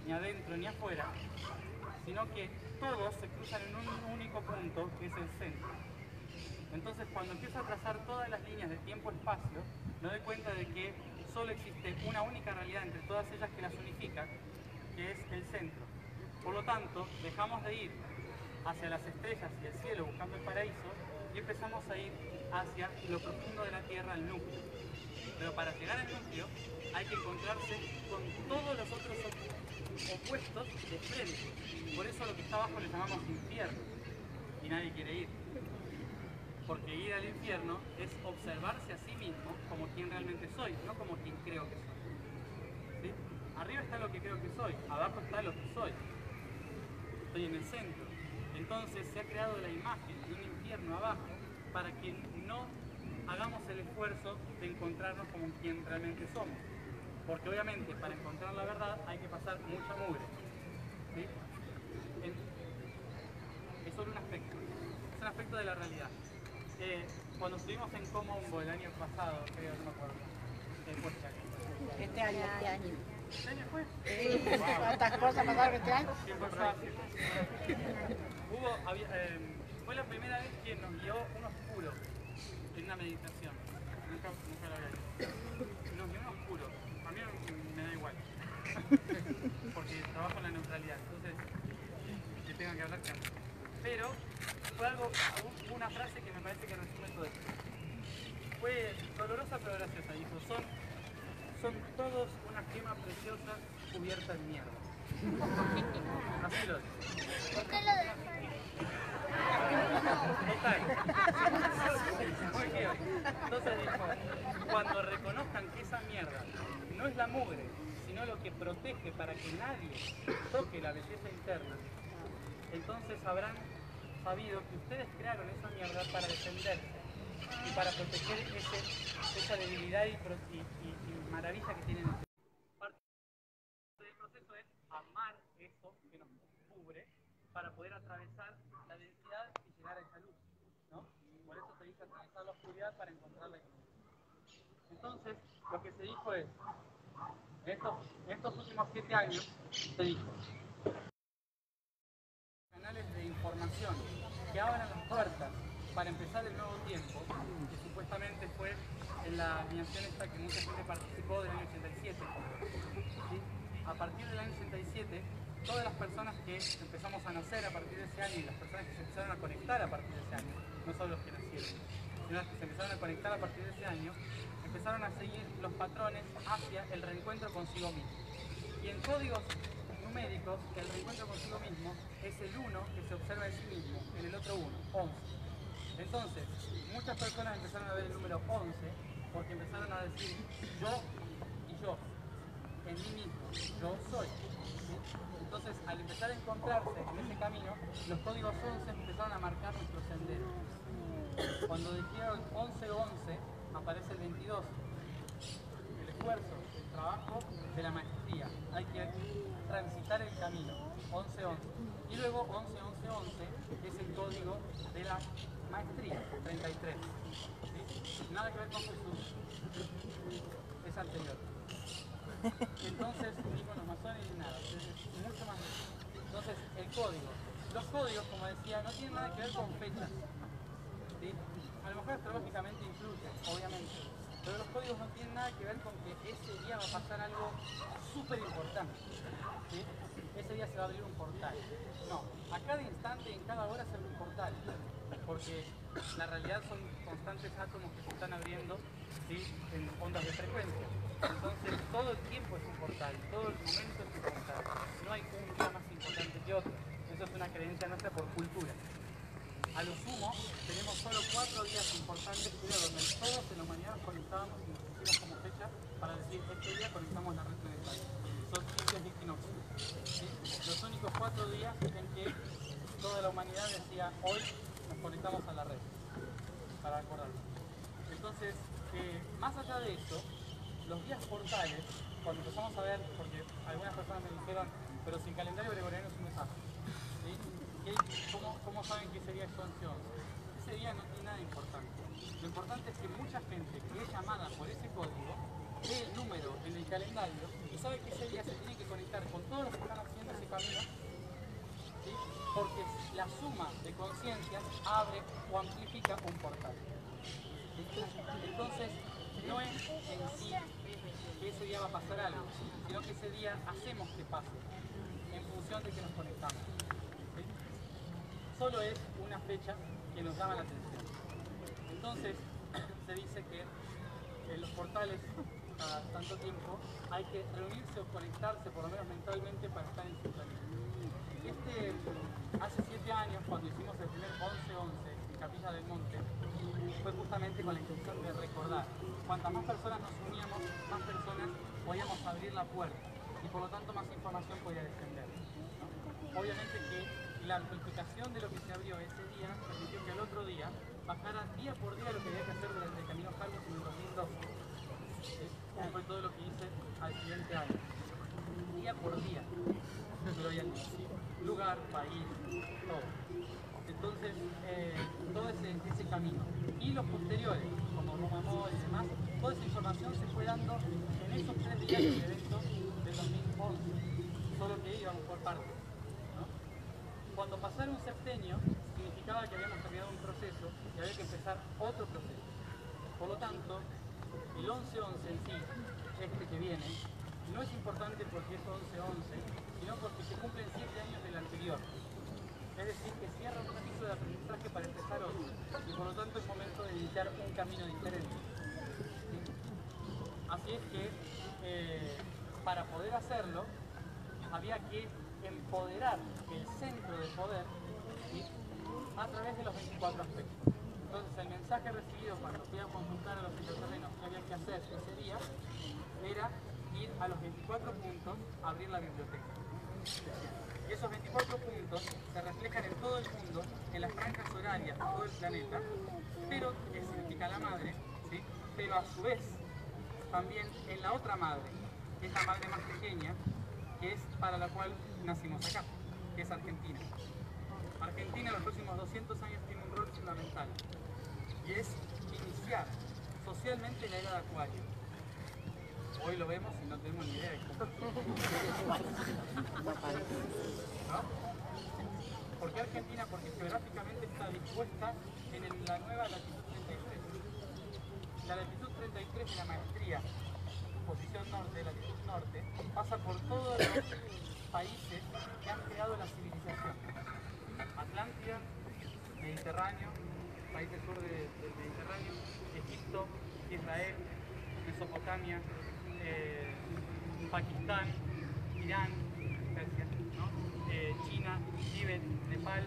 ni adentro ni afuera, sino que todos se cruzan en un único punto, que es el centro. Entonces, cuando empiezo a trazar todas las líneas de tiempo-espacio, me doy cuenta de que solo existe una única realidad entre todas ellas que las unifica, que es el centro. Por lo tanto, dejamos de ir hacia las estrellas y el cielo buscando el paraíso y empezamos a ir hacia lo profundo de la Tierra, el núcleo. Pero para llegar al núcleo hay que encontrarse con todos los otros opuestos de frente. Por eso lo que está abajo le llamamos infierno y nadie quiere ir. Porque ir al infierno es observarse a sí mismo como quien realmente soy, no como quien creo que soy. ¿Sí? Arriba está lo que creo que soy, abajo está lo que soy. Estoy en el centro. Entonces se ha creado la imagen de un infierno abajo para que no hagamos el esfuerzo de encontrarnos como quien realmente somos. Porque obviamente para encontrar la verdad hay que pasar mucha mugre. ¿Sí? Es solo un aspecto. Es un aspecto de la realidad. Cuando estuvimos en Comombo el año pasado, creo, no me acuerdo. Este año. ¿Este año fue? ¿Cuántas cosas pasaron este año? Fue la primera vez que nos guió un oscuro en una meditación. Nunca lo había hecho. Nos guió un oscuro. A mí me da igual. Porque trabajo en la neutralidad. Entonces, que tengan que hablar claro. Pero fue hubo una frase que me parece que resume todo esto. Fue dolorosa pero graciosa. Dijo, son todos una gema preciosa cubierta en mierda. Así lo dijo. ¿Por qué lo dejaron? Total. Muy bien. Entonces dijo, cuando reconozcan que esa mierda no es la mugre, sino lo que protege para que nadie toque la belleza interna, entonces habrán sabido que ustedes crearon esa mierda para defenderse y para proteger esa debilidad y maravilla que tienen ustedes. Parte del proceso es amar eso que nos cubre para poder atravesar la densidad y llegar a esa luz, ¿no? Por eso se dice atravesar la oscuridad para encontrar la luz. Entonces, lo que se dijo es, en estos últimos 7 años, se dijo, canales de información que abran las puertas para empezar el nuevo tiempo, que supuestamente fue en la alineación esta que mucha gente participó del año 87. ¿Sí? A partir del año 87, todas las personas que empezamos a nacer a partir de ese año y las personas que se empezaron a conectar a partir de ese año, no solo los que nacieron, sino las que se empezaron a conectar a partir de ese año, empezaron a seguir los patrones hacia el reencuentro consigo mismo. Y en códigos numéricos, el reencuentro consigo mismo es el 1 que se observa en sí mismo, en el otro 1, 11. Entonces, muchas personas empezaron a ver el número 11 porque empezaron a decir yo y yo, en mí mismo, yo soy. ¿Sí? Entonces, al empezar a encontrarse en ese camino, los códigos 11 empezaron a marcar nuestro sendero. Cuando dijeron 11-11, aparece el 22. El esfuerzo, el trabajo de la maestría. Hay que transitar el camino, 11-11. Y luego 11-11-11 es el código de la maestría, 33. ¿Sí? Nada que ver con Jesús, es anterior. Entonces, ni con los masones ni nada, es mucho más. Entonces, el código. Los códigos, como decía, no tienen nada que ver con fechas. ¿Sí? A lo mejor astrológicamente influyen, obviamente, pero los códigos no tienen nada que ver con que ese día va a pasar algo súper importante. ¿Sí? Ese día se va a abrir un portal. No, a cada instante y en cada hora se abre un portal, porque la realidad son constantes átomos que se están abriendo, ¿sí? En ondas de frecuencia. Entonces todo el tiempo es un portal, todo el momento es un portal. No hay un día más importante que otro. Eso es una creencia nuestra por cultura. A lo sumo, tenemos solo 4 días importantes, pero donde todos en la humanidad nos conectábamos y nos pusimos como fecha para decir, este día conectamos la red planetaria. Son ciclos de equinoccio. ¿Sí? Los únicos 4 días en que toda la humanidad decía, hoy nos conectamos a la red, para acordarnos. Entonces, más allá de eso, los días portales, cuando empezamos a ver, porque algunas personas me dijeron, pero si el calendario gregoriano es un desastre, ¿sí? ¿Cómo saben que ese día es 11-11? Ese día no tiene nada importante. Lo importante es que mucha gente que es llamada por ese código ve el número en el calendario y sabe que ese día se tiene que conectar con todos los que están haciendo ese camino, ¿sí? Porque la suma de conciencias abre o amplifica un portal. ¿Sí? Entonces, no es en sí va a pasar algo, sino que ese día hacemos que pase, en función de que nos conectamos. ¿Sí? Solo es una fecha que nos llama la atención. Entonces, se dice que en los portales, cada tanto tiempo, hay que reunirse o conectarse, por lo menos mentalmente, para estar en sintonía. Hace 7 años, cuando hicimos el primer 11-11 en Capilla del Monte, fue justamente con la intención de recordar. Cuantas más personas nos uníamos, más personas podíamos abrir la puerta y por lo tanto más información podía descender, ¿no? Obviamente que la amplificación de lo que se abrió ese día permitió que el otro día bajara día por día lo que había que hacer durante el Camino Jalbos en el 2012. Eso fue todo lo que hice al siguiente año. Día por día, pero hoy en día. Lugar, país, todo. Entonces, todo ese camino. Y los posteriores, como Roma Mall y demás, toda esa información se fue dando en esos 3 días del evento del 2011. Solo que íbamos por partes, ¿no? Cuando pasara un septenio, significaba que habíamos terminado un proceso y había que empezar otro proceso. Por lo tanto, el 11-11 en sí, este que viene, no es importante porque es 11-11, sino porque se cumplen 7 años del anterior. Es decir, que cierra un ciclo de aprendizaje para empezar otro. Y por lo tanto es momento de iniciar un camino diferente. ¿Sí? Así es que, para poder hacerlo, había que empoderar el centro de poder, ¿sí?, a través de los 24 aspectos. Entonces el mensaje recibido cuando fui a consultar a los extraterrenos qué había que hacer ese día era ir a los 24 puntos a abrir la biblioteca. Y esos 24 puntos se reflejan en todo el mundo, en las franjas horarias de todo el planeta, pero que significa la madre, ¿sí?, pero a su vez también en la otra madre, que es la madre más pequeña, que es para la cual nacimos acá, que es Argentina. Argentina en los próximos 200 años tiene un rol fundamental, y es iniciar socialmente la era de Acuario. Hoy lo vemos y no tenemos ni idea de cómo. ¿No? ¿Por qué Argentina? Porque geográficamente está dispuesta en la nueva latitud 33. La latitud 33 de la maestría, posición norte, latitud norte, pasa por todos los países que han creado la civilización. Atlántida, Mediterráneo, países sur del Mediterráneo, Egipto, Israel, Mesopotamia, Pakistán, Irán, Persia, ¿no? China, Tíbet, Nepal,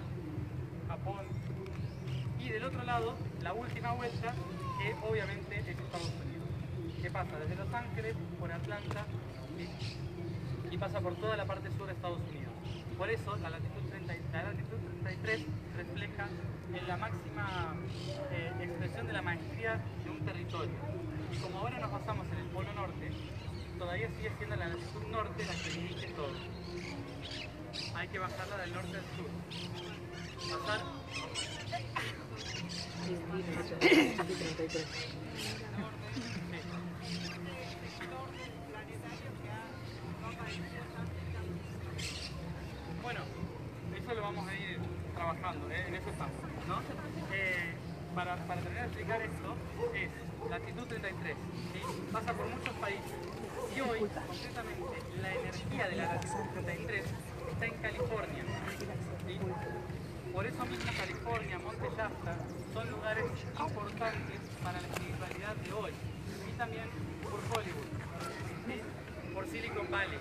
Japón. Y del otro lado, la última vuelta, que obviamente es Estados Unidos. Que pasa desde Los Ángeles, por Atlanta, ¿sí?, y pasa por toda la parte sur de Estados Unidos. Por eso la latitud 33 refleja en la máxima expresión de la maestría de un territorio. Y como ahora nos basamos en el polo norte, todavía sigue siendo la latitud norte la que dirige todo. Hay que bajarla del norte al sur. Pasar. Bueno, eso lo vamos a ir trabajando, en eso estamos, ¿no? Para terminar de explicar esto, es latitud 33, ¿sí? Pasa por muchos países. Y hoy, concretamente, la energía de la latitud 33 está en California, ¿sí? Por eso mismo California, Monte Shasta, son lugares importantes para la espiritualidad de hoy. Y también por Hollywood, ¿sí?, por Silicon Valley,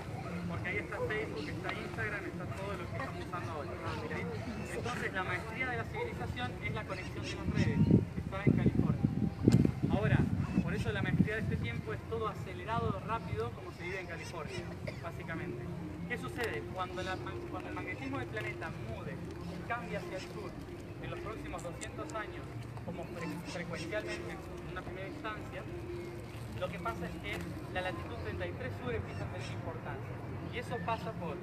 porque ahí está Facebook, está Instagram, está todo lo que estamos usando hoy. ¿Sí? Entonces la maestría de la civilización es la conexión de las redes, que está en California. Ahora, por eso la maestría de este tiempo es todo acelerado, rápido, como se vive en California, básicamente. ¿Qué sucede? Cuando el magnetismo del planeta mude y cambie hacia el sur en los próximos 200 años, como frecuencialmente en una primera instancia, lo que pasa es que la latitud 33 sur empieza a tener importancia. Y eso pasa por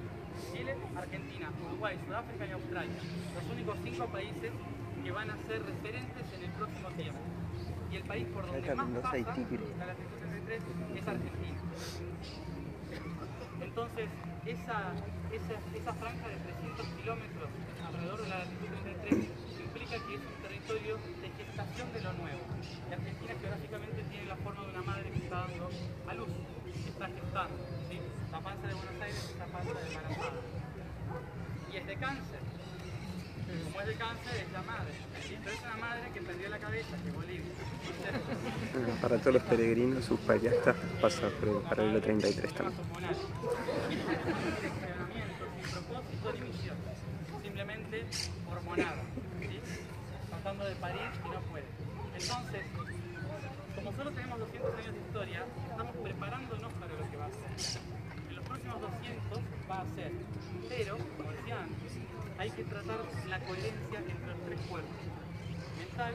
Chile, Argentina, Uruguay, Sudáfrica y Australia. Los únicos 5 países que van a ser referentes en el próximo tiempo. Y el país por donde más pasa la latitud 33 es Argentina. Entonces, esa franja de 300 kilómetros alrededor de la latitud 33 implica que es un territorio de gestación de lo nuevo. Y Argentina geográficamente tiene la forma de una madre que está dando a luz. está gestando, ¿sí? La panza de Buenos Aires es la panza de embarazada. Y es de cáncer. Como es de cáncer, es la madre. ¿Sí? Pero es una madre que perdió la cabeza, que es Bolivia. Para todos los peregrinos, sus payastas pasan por el paralelo 33 también. Sin propósito ni misión. Simplemente hormonada. ¿Sí? Tratando de parir y no puede. Entonces, como solo tenemos 200 años de historia, estamos preparándonos para lo que va a ser. En los próximos 200 va a ser, pero, como decía antes, hay que tratar la coherencia entre los tres cuerpos: mental,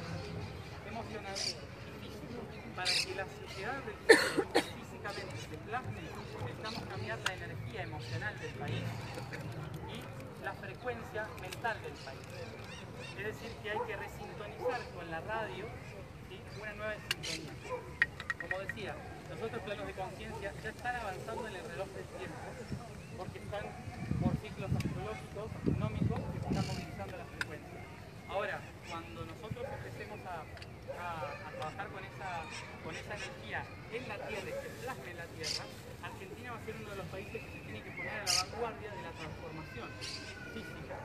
emocional y físico. Para que la sociedad del futuro físicamente se plasme, necesitamos cambiar la energía emocional del país y la frecuencia mental del país. Es decir, que hay que resintonizar con la radio, ¿sí?, una nueva sintonía. Como decía, los otros planos de conciencia ya están avanzando en el reloj del tiempo, porque están por ciclos astrológicos, astronómicos, que están movilizando las frecuencias. Ahora, cuando nosotros empecemos a trabajar con esa energía en la Tierra y se plasme en la Tierra, Argentina va a ser uno de los países que se tiene que poner a la vanguardia de la transformación física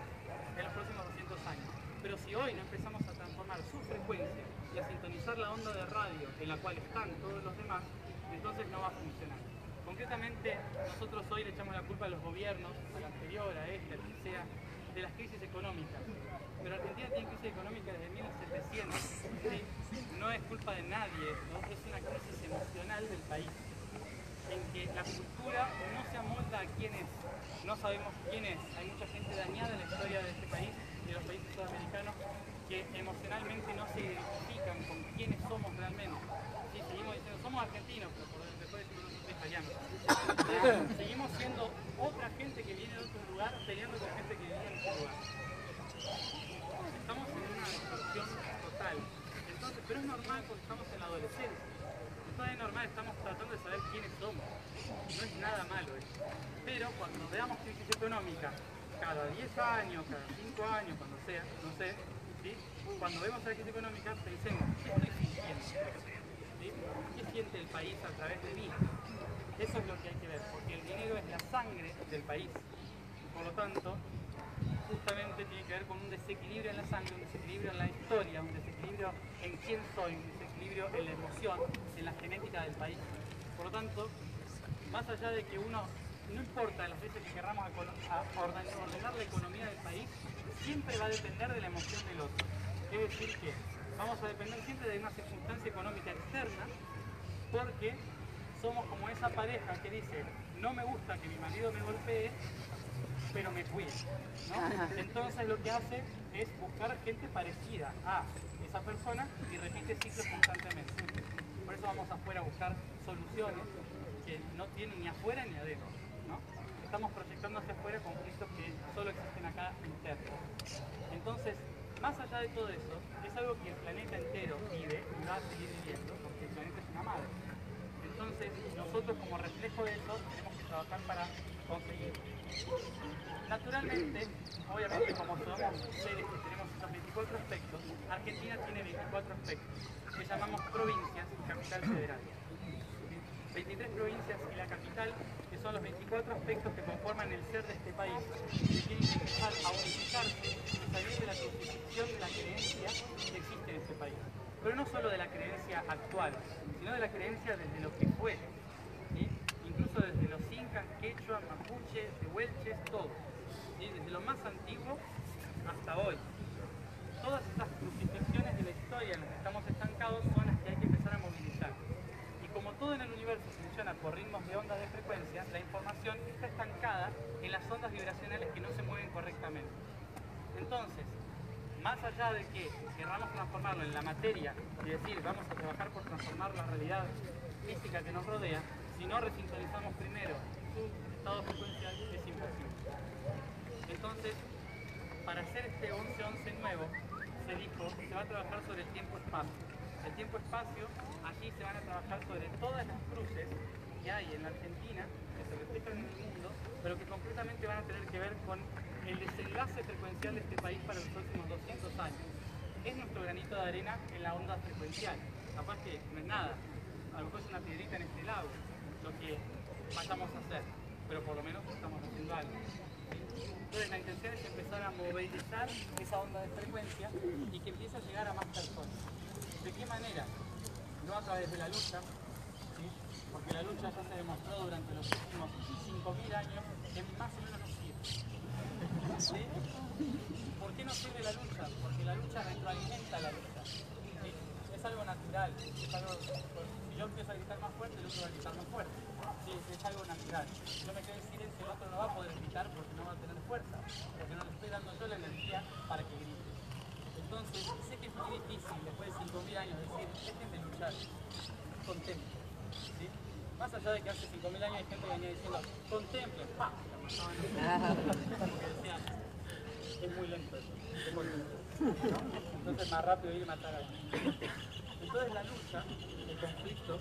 en los próximos 200 años. Pero si hoy no empezamos a transformar su frecuencia y a sintonizar la onda de radio en la cual están todos los demás, entonces no va a funcionar. Concretamente, nosotros hoy le echamos la culpa a los gobiernos, al anterior, a este, al que sea, de las crisis económicas. Pero Argentina tiene crisis económica desde 1700. ¿Sí? No es culpa de nadie, ¿no? Es una crisis emocional del país, en que la cultura no se amolda a quién es. No sabemos quién es. Hay mucha gente dañada en la historia de este país y de los países sudamericanos que emocionalmente no se identifican con quiénes somos realmente. Sí, seguimos diciendo, somos argentinos, pero después decimos nosotros italianos. Seguimos siendo otra gente que viene de otro lugar peleando con gente que viene de otro lugar. Estamos en una distorsión total. Entonces, pero es normal porque estamos en la adolescencia. Entonces es normal, estamos tratando de saber quiénes somos. No es nada malo eso. Pero cuando veamos crisis económica, cada 10 años, cada 5 años, cuando sea, no sé, ¿sí? Cuando vemos la crisis económica, pensemos, ¿qué estoy sintiendo? ¿Sí? ¿Qué siente el país a través de mí? Eso es lo que hay que ver, porque el dinero es la sangre del país. Por lo tanto, justamente tiene que ver con un desequilibrio en la sangre, un desequilibrio en la historia, un desequilibrio en quién soy, un desequilibrio en la emoción, en la genética del país. Por lo tanto, más allá de que uno, no importa las veces que querramos ordenar la economía del país, siempre va a depender de la emoción del otro. Es decir que vamos a depender siempre de una circunstancia económica externa, porque somos como esa pareja que dice, no me gusta que mi marido me golpee, pero me cuide, ¿no? Entonces lo que hace es buscar gente parecida a esa persona y repite ciclos constantemente. Por eso vamos afuera a buscar soluciones que no tienen ni afuera ni adentro, ¿no? Estamos proyectando hacia afuera conflictos que solo existen acá internos. Entonces, más allá de todo eso, es algo que el planeta entero vive y va a seguir viviendo, porque el planeta es una madre. Entonces, nosotros como reflejo de eso tenemos que trabajar para conseguirlo. Naturalmente, obviamente como somos seres que tenemos esos 24 aspectos, Argentina tiene 24 aspectos, que llamamos provincias y capital federal. 23 provincias y la capital, que son los 24 aspectos que conforman el ser de este país, que tienen que empezar a unificarse y salir de la crucifixión de la creencia que existe en este país. Pero no solo de la creencia actual, sino de la creencia desde lo que fue, ¿sí? Incluso desde los incas, quechua, mapuche, tehuelches, todo, ¿sí? Desde lo más antiguo hasta hoy. Todas estas crucifixiones de la historia en las que estamos estancados son las que hay que empezar a movilizar. Y como todo en el universo funciona por ritmos de ondas de frecuencia, la información está estancada en las ondas vibracionales que no se mueven correctamente. Entonces, más allá de que querramos transformarlo en la materia y decir vamos a trabajar por transformar la realidad física que nos rodea, si no resintonizamos primero su estado frecuencial es imposible. Entonces, para hacer este 11-11 nuevo, se dijo que se va a trabajar sobre el tiempo-espacio. El tiempo-espacio, allí se van a trabajar sobre todas las cruces que hay en la Argentina, que se reflejan en el mundo, pero que concretamente van a tener que ver con el desenlace frecuencial de este país para los próximos 200 años. Es nuestro granito de arena en la onda frecuencial. Capaz que no es nada, a lo mejor es una piedrita en este lago. Lo que vayamos a hacer, pero por lo menos estamos haciendo algo. Entonces la intención es empezar a movilizar esa onda de frecuencia y que empiece a llegar a más personas. ¿De qué manera? No a través de la lucha, ¿sí? Porque la lucha ya se demostró durante los últimos 5.000 años que más o menos no sirve. ¿Sí? ¿Por qué no sirve la lucha? Porque la lucha retroalimenta la lucha. ¿Sí? Es algo natural, es algo, si yo empiezo a gritar más fuerte, el otro va a gritar más fuerte. Sí, es algo natural. Si yo me quedo en silencio, el otro no va a poder gritar porque no va a tener fuerza, porque no le estoy dando yo la energía para que grite. Entonces, sé que es muy difícil después de 5.000 años decir, dejen de luchar, contemplen. ¿Sí? Más allá de que hace 5.000 años hay gente que venía diciendo, contemplen, ¡pam! Porque decían, es muy lento eso, es muy lento, ¿no? Entonces más rápido ir y matar a alguien. Entonces la lucha, el conflicto,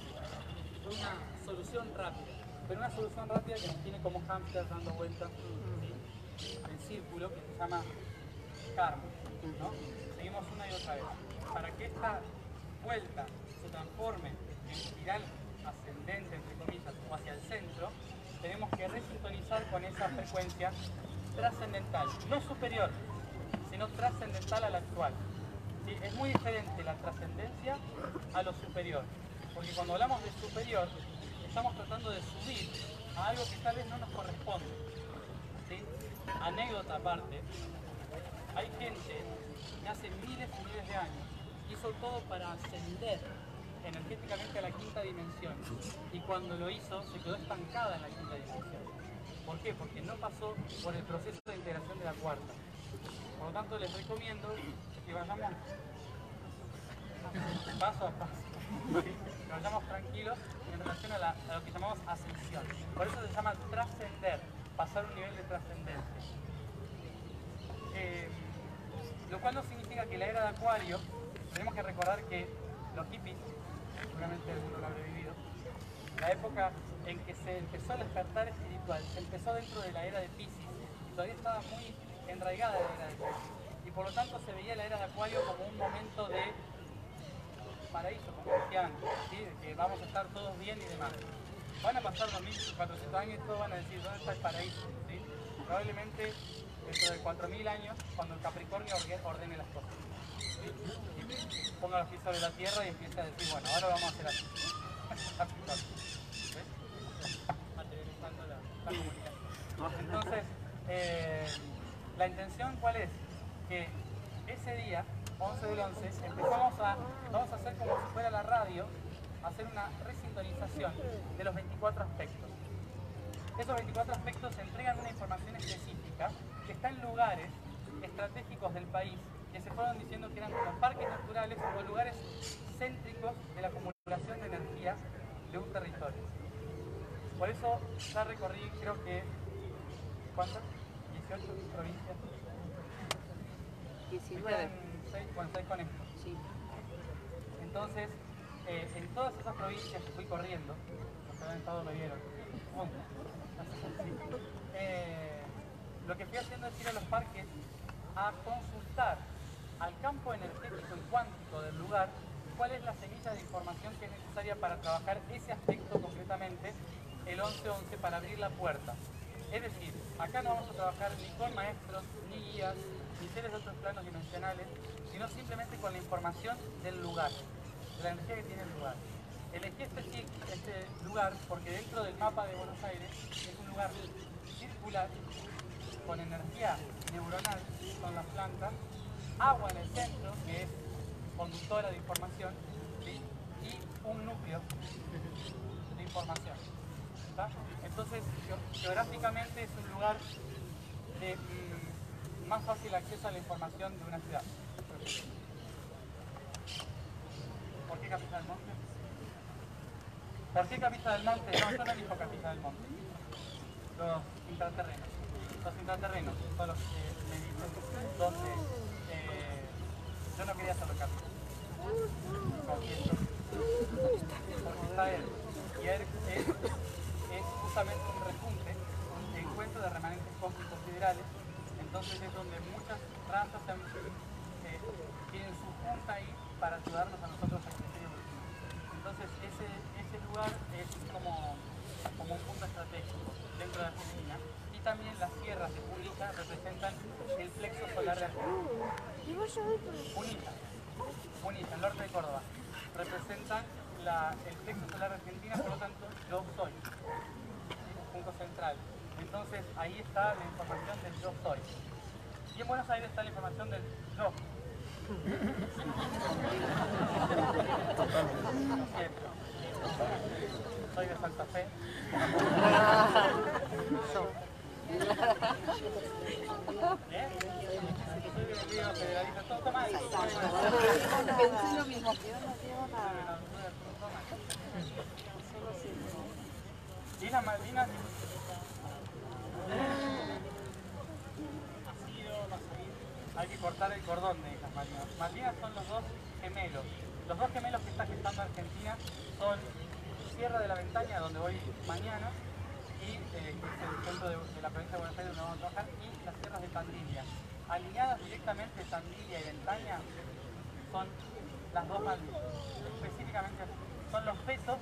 fue una solución rápida, pero una solución rápida que nos tiene como hámsters dando vueltas, ¿sí? En círculo, que se llama karma, ¿no? Seguimos una y otra vez. Para que esta vuelta se transforme en espiral ascendente, entre comillas, o hacia el centro, tenemos que resintonizar con esa frecuencia trascendental, no superior, sino trascendental a la actual. ¿Sí? Es muy diferente la trascendencia a lo superior, porque cuando hablamos de superior, estamos tratando de subir a algo que tal vez no nos corresponde. ¿Sí? Anécdota aparte, hay gente que hace miles y miles de años hizo todo para ascender energéticamente a la quinta dimensión, y cuando lo hizo se quedó estancada en la quinta dimensión. ¿Por qué? Porque no pasó por el proceso de integración de la cuarta. Por lo tanto, les recomiendo que vayamos paso a paso, que vayamos tranquilos en relación a lo que llamamos ascensión. Por eso se llama trascender, pasar un nivel de trascendencia. Lo cual no significa que la era de Acuario, tenemos que recordar que los hippies, seguramente alguno lo habrá vivido, la época en que se empezó el despertar espiritual, se empezó dentro de la era de Piscis, y todavía estaba muy enraigada la era de Piscis, y por lo tanto se veía la era de Acuario como un momento de paraíso, como decían, ¿sí? De que vamos a estar todos bien y demás. Van a pasar 2.400 años y todos van a decir, ¿dónde está el paraíso? ¿Sí? Probablemente dentro de 4.000 años, cuando el Capricornio ordene las cosas. ¿Sí? Ponga los pies sobre la tierra y empiece a decir, bueno, ahora vamos a hacer así. ¿Sí? Materializando la comunicación. Entonces, la intención, ¿cuál es? Que ese día, 11 del 11, vamos a hacer como si fuera la radio, hacer una resintonización de los 24 aspectos. Esos 24 aspectos entregan una información específica que está en lugares estratégicos del país que se fueron diciendo que eran como parques naturales o lugares céntricos de la acumulación de energía de un territorio. Por eso ya recorrí, creo que, ¿cuántas? 18 provincias. 19. 6 con esto. Sí. Entonces, en todas esas provincias que fui corriendo, los que habían estado me vieron, lo que fui haciendo es ir a los parques a consultar al campo energético y cuántico del lugar cuál es la semilla de información que es necesaria para trabajar ese aspecto concretamente el 11-11 para abrir la puerta. Es decir, acá no vamos a trabajar ni con maestros, ni guías, ni seres de otros planos dimensionales, sino simplemente con la información del lugar, de la energía que tiene el lugar. Elegí este lugar porque dentro del mapa de Buenos Aires es un lugar circular, con energía neuronal, son las plantas, agua en el centro, que es conductora de información, ¿sí? Y un núcleo de información. ¿Está? Entonces, geográficamente es un lugar de más fácil acceso a la información de una ciudad. ¿Por qué Capilla del Monte? ¿Por qué Capilla del Monte? No, yo no elijo Capilla del Monte. Los intraterrenos. Los intraterrenos son los que me dicen donde yo no quería hacerlo Capilla. Confieso. Porque está él. Y él es justamente un rejunte, un encuentro de remanentes cósmicos siderales. Entonces es donde muchas razas tienen su punta ahí para ayudarnos a nosotros a crecer. Entonces ese lugar es como un punto estratégico dentro de Argentina. Y también las sierras de Punilla representan el plexo solar de Argentina. Punilla, el norte de Córdoba, representan el plexo solar de Argentina, por lo tanto, yo soy. Punto central. Entonces, ahí está la información del yo soy. Y en Buenos Aires está la información del yo. Soy de Santa Fe. ¿Eh? Soy de Río Federalista. Todo mal. Pensé lo mismo. Y las Malvinas. Hay que cortar el cordón de esas Malvinas. Malvinas son los dos gemelos. Los dos gemelos que está gestando Argentina son Sierra de la Ventaña, donde voy mañana, y que es el centro de la provincia de Buenos Aires donde vamos a trabajar, y las sierras de Tandil. Alineadas directamente Tandil y Ventaña son las dos Malvinas. Específicamente son los pesos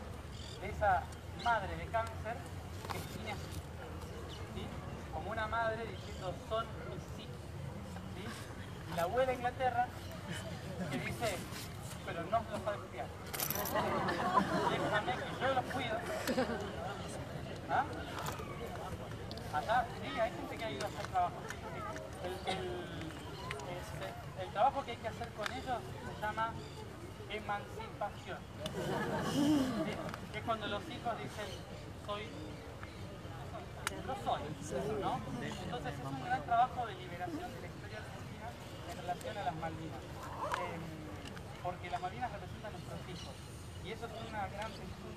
de esa madre de cáncer que tiene así, ¿sí? Como una madre diciendo son mis hijos, ¿sí? Y la abuela de Inglaterra que dice, pero no los sabe criar. Déjame que yo los cuido. ¿Ah? Acá, sí, hay gente que ha ido a hacer trabajo. El trabajo que hay que hacer con ellos se llama emancipación. ¿Sí? Es cuando los hijos dicen, no soy, ¿no? Entonces es un gran trabajo de liberación de la historia argentina en relación a las Malvinas. Porque las Malvinas representan a nuestros hijos. Y eso es un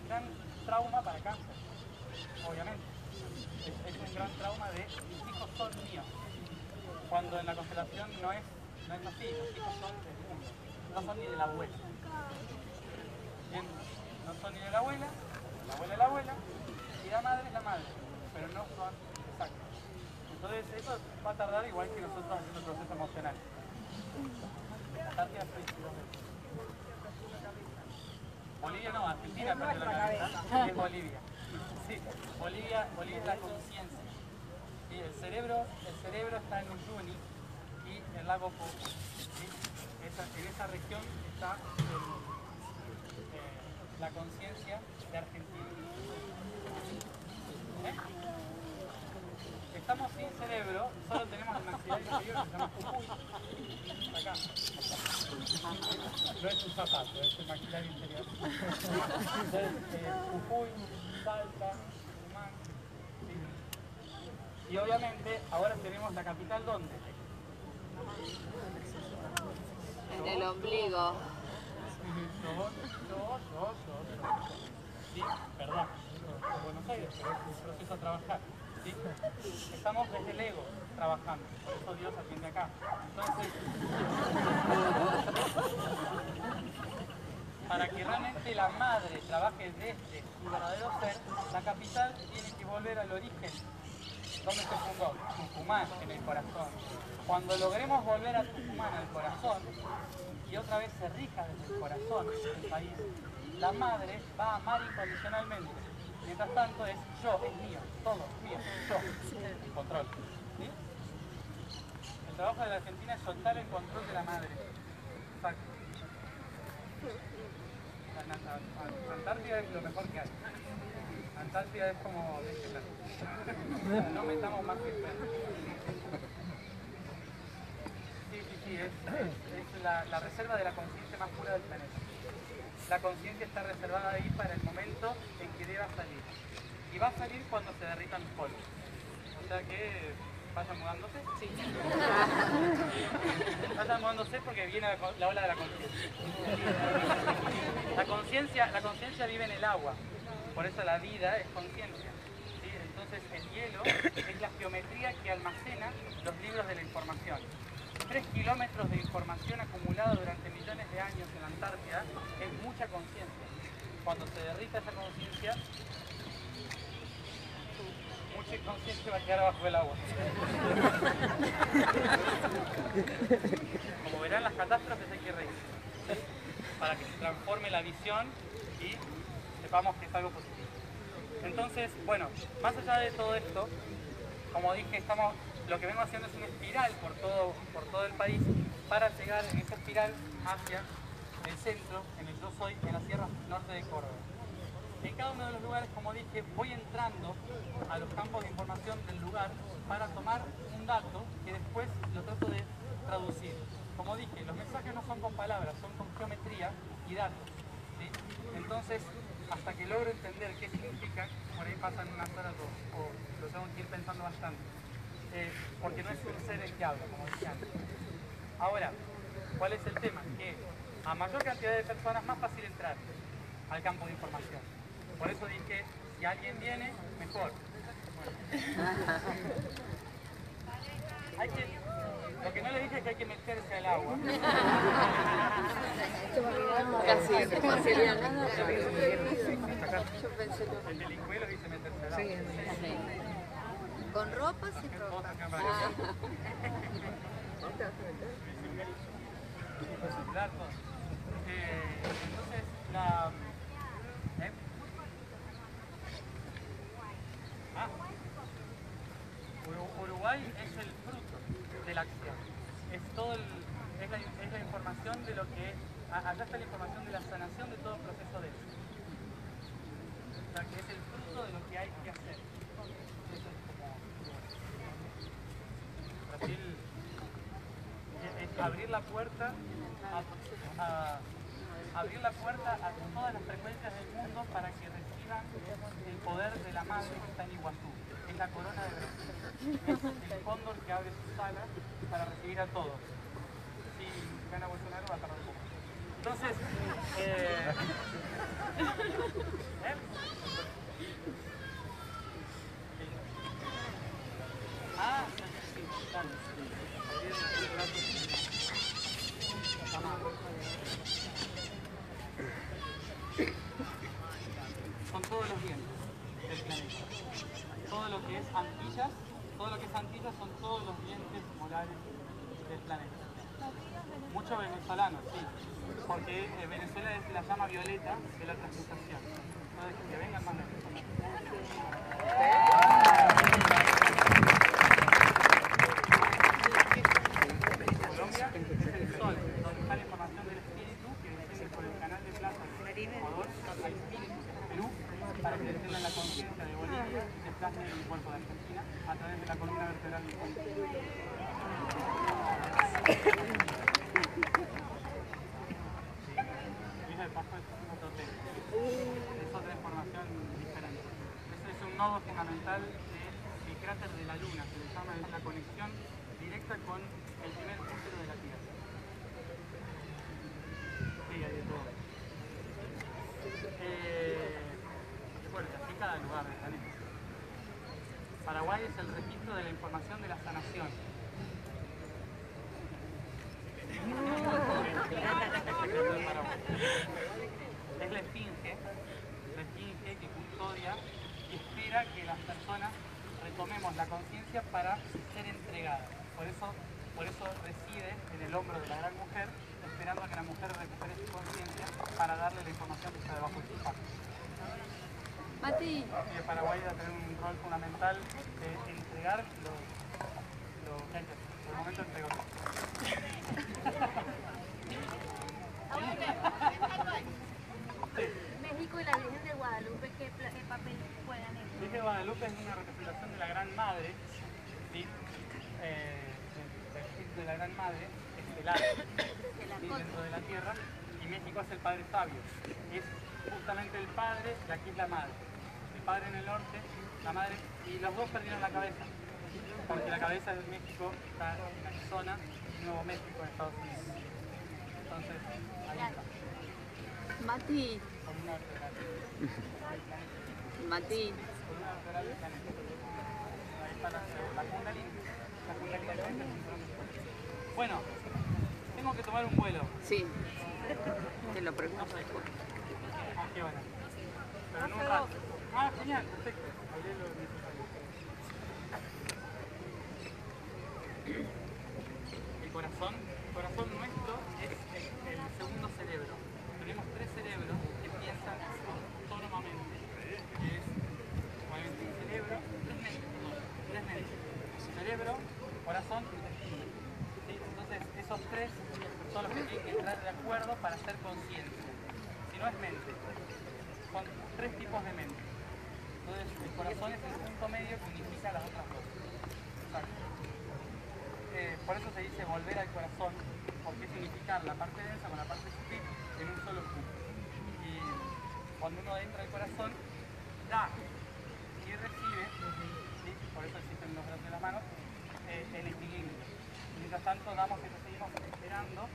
gran trauma para cáncer, obviamente. Es un gran trauma de mis hijos son míos. Cuando en la constelación no es así, los hijos son del mundo, no son ni de la abuela. Bien, no son ni de la abuela es la abuela, y la madre es la madre, pero no son exactos. Entonces eso va a tardar igual que nosotros haciendo el proceso emocional. Bolivia no, Argentina perdió la cabeza, es Bolivia. Sí, Bolivia es la conciencia. Sí, el cerebro está en Uyuni y el lago Po. ¿Sí? En esa región está la conciencia de Argentina. ¿Eh? Estamos sin cerebro, solo tenemos el maxilar inferior que se llama Jujuy. Acá. No es un zapato, es el maxilar inferior. Entonces, Jujuy, Salta, Tucumán. ¿Sí? Y obviamente ahora tenemos la capital, ¿dónde? En el ombligo. Sí, perdón, de Buenos Aires, pero es un proceso a trabajar. ¿Sí? Estamos desde el ego trabajando, por eso Dios atiende acá. Entonces, para que realmente la madre trabaje desde su verdadero ser, la capital tiene que volver al origen. ¿Dónde se fundó? Tucumán, en el corazón. Cuando logremos volver a Tucumán, al corazón, y otra vez se rija desde el corazón del país, la madre va a amar incondicionalmente. Mientras tanto es yo, es mío, todo mío, yo, el control. ¿Sí? El trabajo de la Argentina es soltar el control de la madre. Exacto. Antártida es lo mejor que hay. Antártida es como de este planeta. No metamos más que expertos. Sí, es la reserva de la conciencia más pura del planeta. La conciencia está reservada ahí para el momento en que deba salir. Y va a salir cuando se derritan los polos. O sea que vayan mudándose. Sí. Vayan mudándose porque viene la ola de la conciencia. La conciencia vive en el agua. Por eso la vida es conciencia. ¿Sí? Entonces el hielo es la geometría que almacena los libros de la información. 3 kilómetros de información acumulada durante millones de años en la Antártida es mucha conciencia. Cuando se derrita esa conciencia, mucha conciencia va a quedar abajo del agua. Como verán, las catástrofes hay que reír, ¿sí? Para que se transforme la visión y sepamos que es algo positivo. Entonces, Entonces, bueno, más allá de todo esto, como dije, lo que vengo haciendo es una espiral por todo el país para llegar en esa espiral hacia el centro, en el yo soy, en la sierra norte de Córdoba. En cada uno de los lugares, como dije, voy entrando a los campos de información del lugar para tomar un dato que después lo trato de traducir. Como dije, los mensajes no son con palabras, son con geometría y datos, ¿sí? Entonces, hasta que logro entender qué significa, por ahí pasan unas horas o lo tengo que ir pensando bastante. Porque no es un ser el que habla, como decía antes. Ahora, ¿cuál es el tema? Que a mayor cantidad de personas, más fácil entrar al campo de información. Por eso dije, si alguien viene, mejor. Bueno. Lo que no le dije es que hay que meterse al agua. Casi, El delincuelo dice meterse al agua. ¿Con ropa sin ropa? Entonces, Uruguay es el fruto de la acción. Es la información de lo que... Acá está la información de la sanación de todo proceso de éxito. O sea, que es el fruto de lo que hay que hacer. Eso es como... Brasil es abrir la puerta a todas las frecuencias del mundo para que reciban el poder de la madre que está en Iguazú. Es la corona de Brasil. Es el cóndor que abre sus alas para recibir a todos. Si gana Bolsonaro va a tardar un poco. Entonces, sí, dale. Son todos los vientos del planeta. Todo lo que es Antillas son todos los vientos molares del planeta. Muchos venezolanos, sí, porque Venezuela es la llama violeta de la transmutación. Entonces, que vengan más venezolanos. Colombia es el sol, donde está la información del espíritu que desciende por el canal de plata de Ecuador al espíritu de Perú para que desciendan la conciencia de Bolivia y se plasme en el cuerpo de Argentina a través de la columna vertebral del cuerpo. Es otra información diferente. Ese es un nodo fundamental del cráter de la Luna, se le llama, es la conexión directa con el primer útero de la Tierra. Sí, hay de todo. Bueno, así cada lugar del planeta. Paraguay es el registro de la información de la sanación. Es la esfinge que custodia y espera que las personas retomemos la conciencia para ser entregadas. Por eso reside en el hombro de la gran mujer, esperando a que la mujer recupere su conciencia para darle la información que está debajo de sus patas. Mati. Y el Paraguay va a tener un rol fundamental de entregar lo que hay que hacer. Por el momento entregó todo. México y la Virgen de Guadalupe, ¿qué papel juegan ellos? La Virgen de Guadalupe es una representación de la Gran Madre, ¿sí? El espíritu de la Gran Madre estelar, ¿sí? Dentro de la tierra, y México es el Padre Sabio. Es justamente el Padre y aquí es la Madre. El Padre en el norte, la Madre, y los dos perdieron la cabeza, porque la cabeza de México está en Arizona y Nuevo México en Estados Unidos. Entonces, ahí está. Mati. Columna vertebral. Mati. Columna vertebral del planeta. Ahí está la Kundalini. La Kundalini del planeta es un cinturón de fuerza. Bueno, tengo que tomar un vuelo. Sí. Te lo pregunto después. Qué bueno. Pero en un rato. Ah, genial, perfecto. Hablé lo necesario. El corazón nuestro es el segundo cerebro. Tenemos tres cerebros que piensan autónomamente, que es corazón, intestino. ¿Sí? Entonces, esos tres son los que tienen que entrar de acuerdo para ser conscientes. Si no es mente. Son tres tipos de mente. Entonces, el corazón es el punto medio que unifica las otras dos. Exacto. Por eso se dice volver al corazón, porque es unificar la parte densa con la parte sutil en un solo punto. Y cuando uno entra al corazón, da y recibe, ¿sí? Por eso existen los brazos de las manos, en equilibrio. Mientras tanto damos y recibimos esperando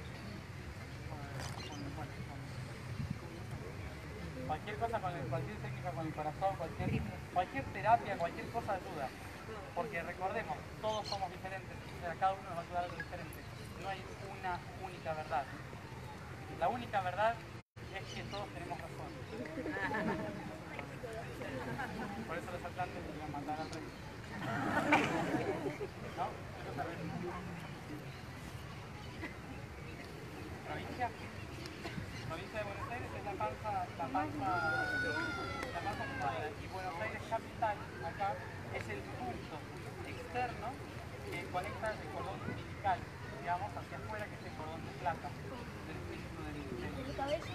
cualquier cosa, cualquier técnica con el corazón, cualquier terapia, cualquier cosa ayuda. Porque recordemos, todos somos diferentes, o sea, cada uno nos va a ayudar a algo diferente. No hay una única verdad. La única verdad es que todos tenemos razón. Por eso los atlantes iban a mandar al rey. ¿No? Eso sabes. Provincia. Provincia de Buenos Aires es la panza costera. Y Buenos Aires capital, acá, es el punto externo que conecta el cordón umbilical, digamos, hacia afuera, que es el cordón de plata del espíritu del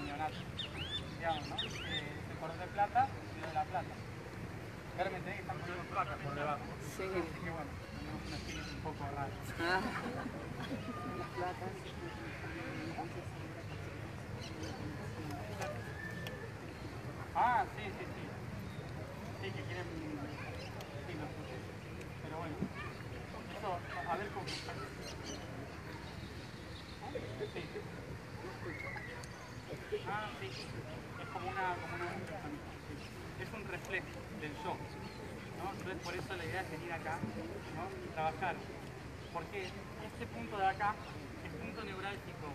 neonato. Digamos, ¿no? El cordón de plata y de la plata. Ahora me enteré que están poniendo placas por debajo. Sí. Así que bueno, tenemos un espíritu un poco raro. Las placas. Ah, sí. Sí, que quieren... Sí, lo escuché. Pero bueno, eso, a ver cómo... Sí. Ah, sí. Es como una... Sí. Es un reflejo del yo, ¿no? Entonces por eso la idea es venir acá, ¿no? Y trabajar. Porque este punto de acá, el punto neurálgico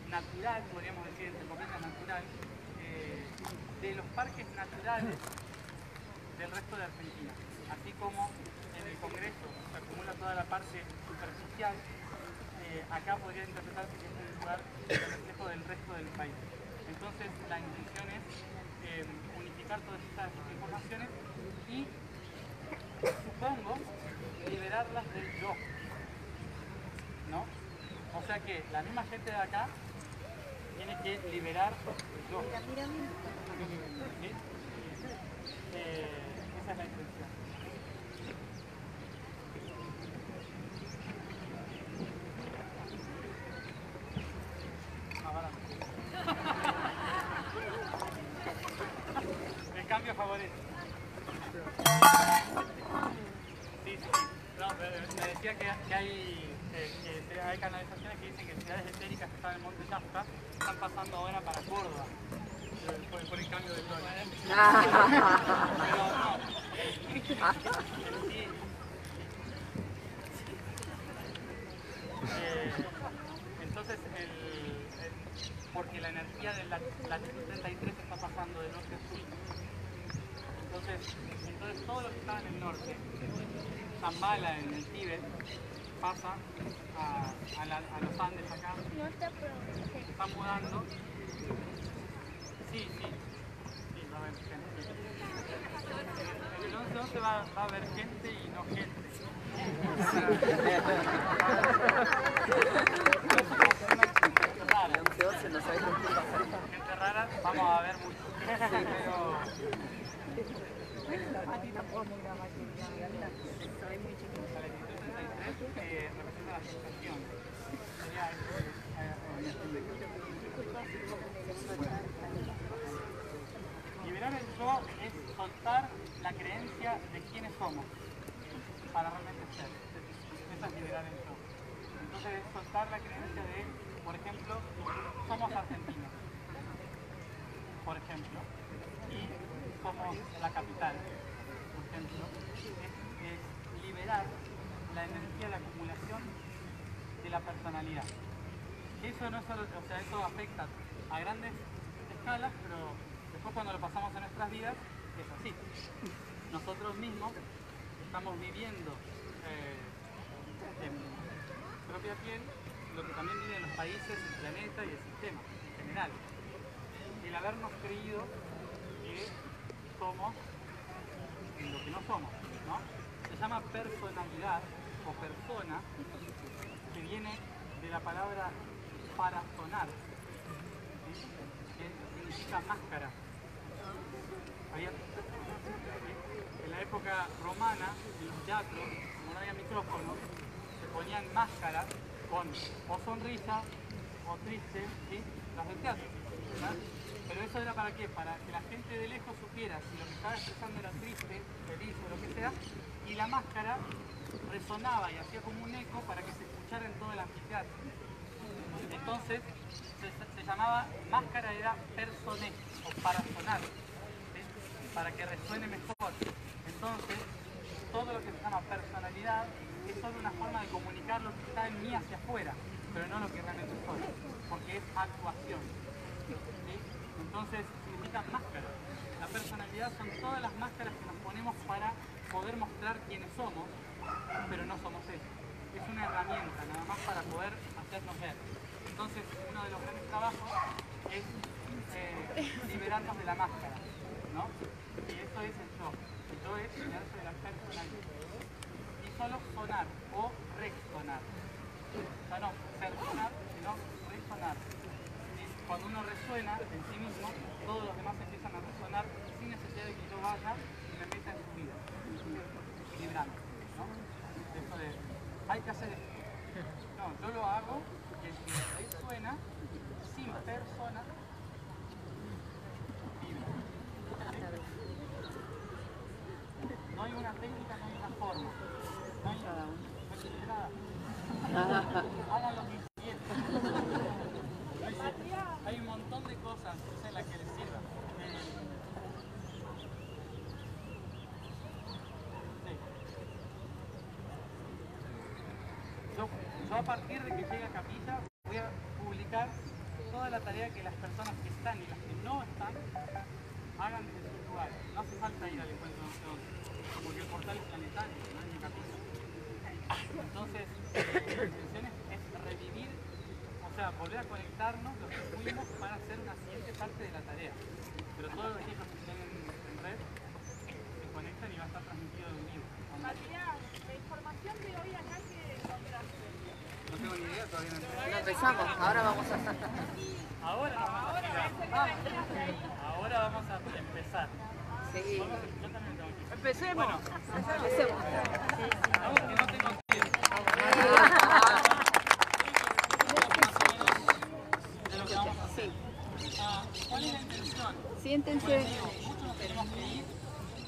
natural, podríamos decir, entre comillas natural, de los parques naturales del resto de Argentina. Así como en el Congreso se acumula toda la parte superficial, acá podría interpretarse que es un lugar de reflejo del resto del país. Entonces la intención es unificar todas estas informaciones y, supongo, liberarlas del yo, ¿no? O sea que la misma gente de acá tiene que liberar el yo. ¿Sí? Esa es la intención. El cambio favorece. Sí. No, me decía que hay canalizaciones que dicen que ciudades etéricas que están en el Monte Yasta están pasando ahora para Córdoba por el cambio de tono. Pero no. Sí. Entonces, porque la energía de la latitud 33 está pasando de norte a sur. Entonces todo lo que está en el norte, Zambala en el Tíbet, pasa a los Andes acá, se está mudando. Sí, va a haber gente. En el 11 va a haber gente y no gente. Gente rara, vamos a ver mucho. Pero... La latitud 33 representa la sensación. Liberar el yo es soltar la creencia de quiénes somos para realmente ser. Eso es liberar el yo. Entonces es soltar la creencia de, por ejemplo, somos argentinos, por ejemplo, y somos la capital, por ejemplo, es liberar la energía de acumulación de la personalidad. Eso no es solo, o sea, eso afecta a grandes escalas, pero después cuando lo pasamos a nuestras vidas, es así. Nosotros mismos estamos viviendo en propia piel lo que también viven los países, el planeta y el sistema en general. El habernos creído que somos en lo que no somos, ¿no? Se llama personalidad o persona, que viene de la palabra parasonar, ¿sí? Que significa máscara. En la época romana, en los teatros, como no había micrófonos, se ponían máscaras con o sonrisa o triste, ¿sí? Las del teatro, ¿verdad? Pero eso era ¿para qué? Para que la gente de lejos supiera si lo que estaba expresando era triste, feliz o lo que sea, y la máscara resonaba y hacía como un eco para que se escuchara en todo el anfiteatro. Entonces se llamaba, máscara era personé o parasonar, ¿sí? Para que resuene mejor. Entonces, todo lo que se llama personalidad es solo una forma de comunicar lo que está en mí hacia afuera, pero no lo que realmente soy, porque es actuación, ¿sí? Entonces, significa máscara. La personalidad son todas las máscaras que nos ponemos para poder mostrar quiénes somos, pero no somos eso. Es una herramienta nada más para poder hacernos ver. Entonces, uno de los grandes trabajos es liberarnos de la máscara, ¿no? Y eso es el yo. El yo es liberarse de la personalidad. Y solo sonar o resonar. Ya no personar, sino resonar. Y cuando uno resuena en sí mismo, todos los demás empiezan a resonar sin necesidad de que yo vaya y me meta en su vida. Librando, ¿no? Eso de, hay que hacer esto. No, yo lo hago y el que resuena sin persona vibra. ¿Sí? No hay una técnica, no hay una forma. No hay nada. Hagan lo que quieran. Hay un montón de cosas en las que les sirva. Yo a partir de que llegue a Capilla voy a publicar toda la tarea que las personas que están y las que no están hagan en sus lugares. No hace falta ir al encuentro de porque el portal es planetario, no es en Capilla. Entonces, la intención es revivir, o sea, volver a conectarnos los que fuimos para hacer una siguiente parte de la tarea. Pero todos los registros que estén en red se conectan y va a estar transmitido en vivo. Matías, la información de hoy acá que encontraste. No tengo ni idea, todavía no No empezamos, ahora vamos a hacer. Ahora vamos a llegar. Ahora vamos a empezar. Seguí. Yo también tengo que ir. Empecemos. Bueno, Empecemos. vamos que no tengo tiempo. De lo que vamos a hacer. ¿Cuál es la intención? Siéntense. Bueno, digo, muchos nos tenemos que ir.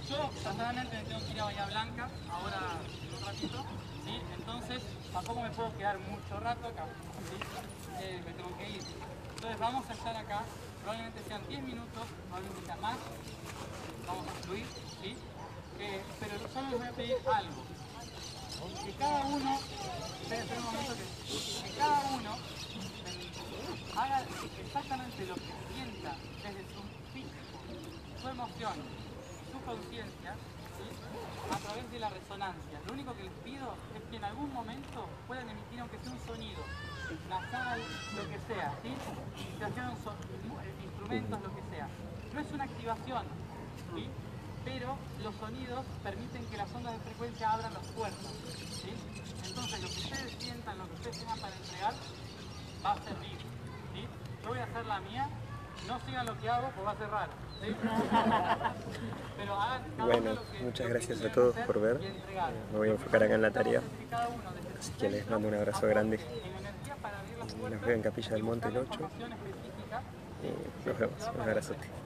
Yo personalmente me tengo que ir a Bahía Blanca, ahora en un ratito, ¿sí? Entonces tampoco me puedo quedar mucho rato acá, ¿sí? Me tengo que ir. Entonces vamos a estar acá, probablemente sean 10 minutos, probablemente sean más, vamos a fluir, ¿sí? Pero solo les voy a pedir algo, que cada uno, esperen un momento, que cada uno haga exactamente lo que sienta desde su físico, su emoción, su conciencia, ¿sí? A través de la resonancia. Lo único que les pido es que en algún momento puedan emitir aunque sea un sonido nasal, lo que sea, ¿sí? Instrumentos, lo que sea. No es una activación, ¿sí? Pero los sonidos permiten que las ondas de frecuencia abran los puertos, ¿sí? Entonces lo que ustedes sientan, lo que ustedes tengan para entregar, va a servir, ¿sí? Yo voy a hacer la mía, no sigan lo que hago porque va a ser raro, ¿sí? Pero hagan cada uno Bueno, lo que, muchas lo que gracias a quieran todos hacer por ver. y entregar. Me voy a enfocar acá en la tarea. Entonces, que cada uno desde Así su que les centro mando un abrazo aporte grande. en energía para abrir las Nos puertas veo en Capilla del y Monte el buscar la 8. información específica Y nos vemos. Un abrazote.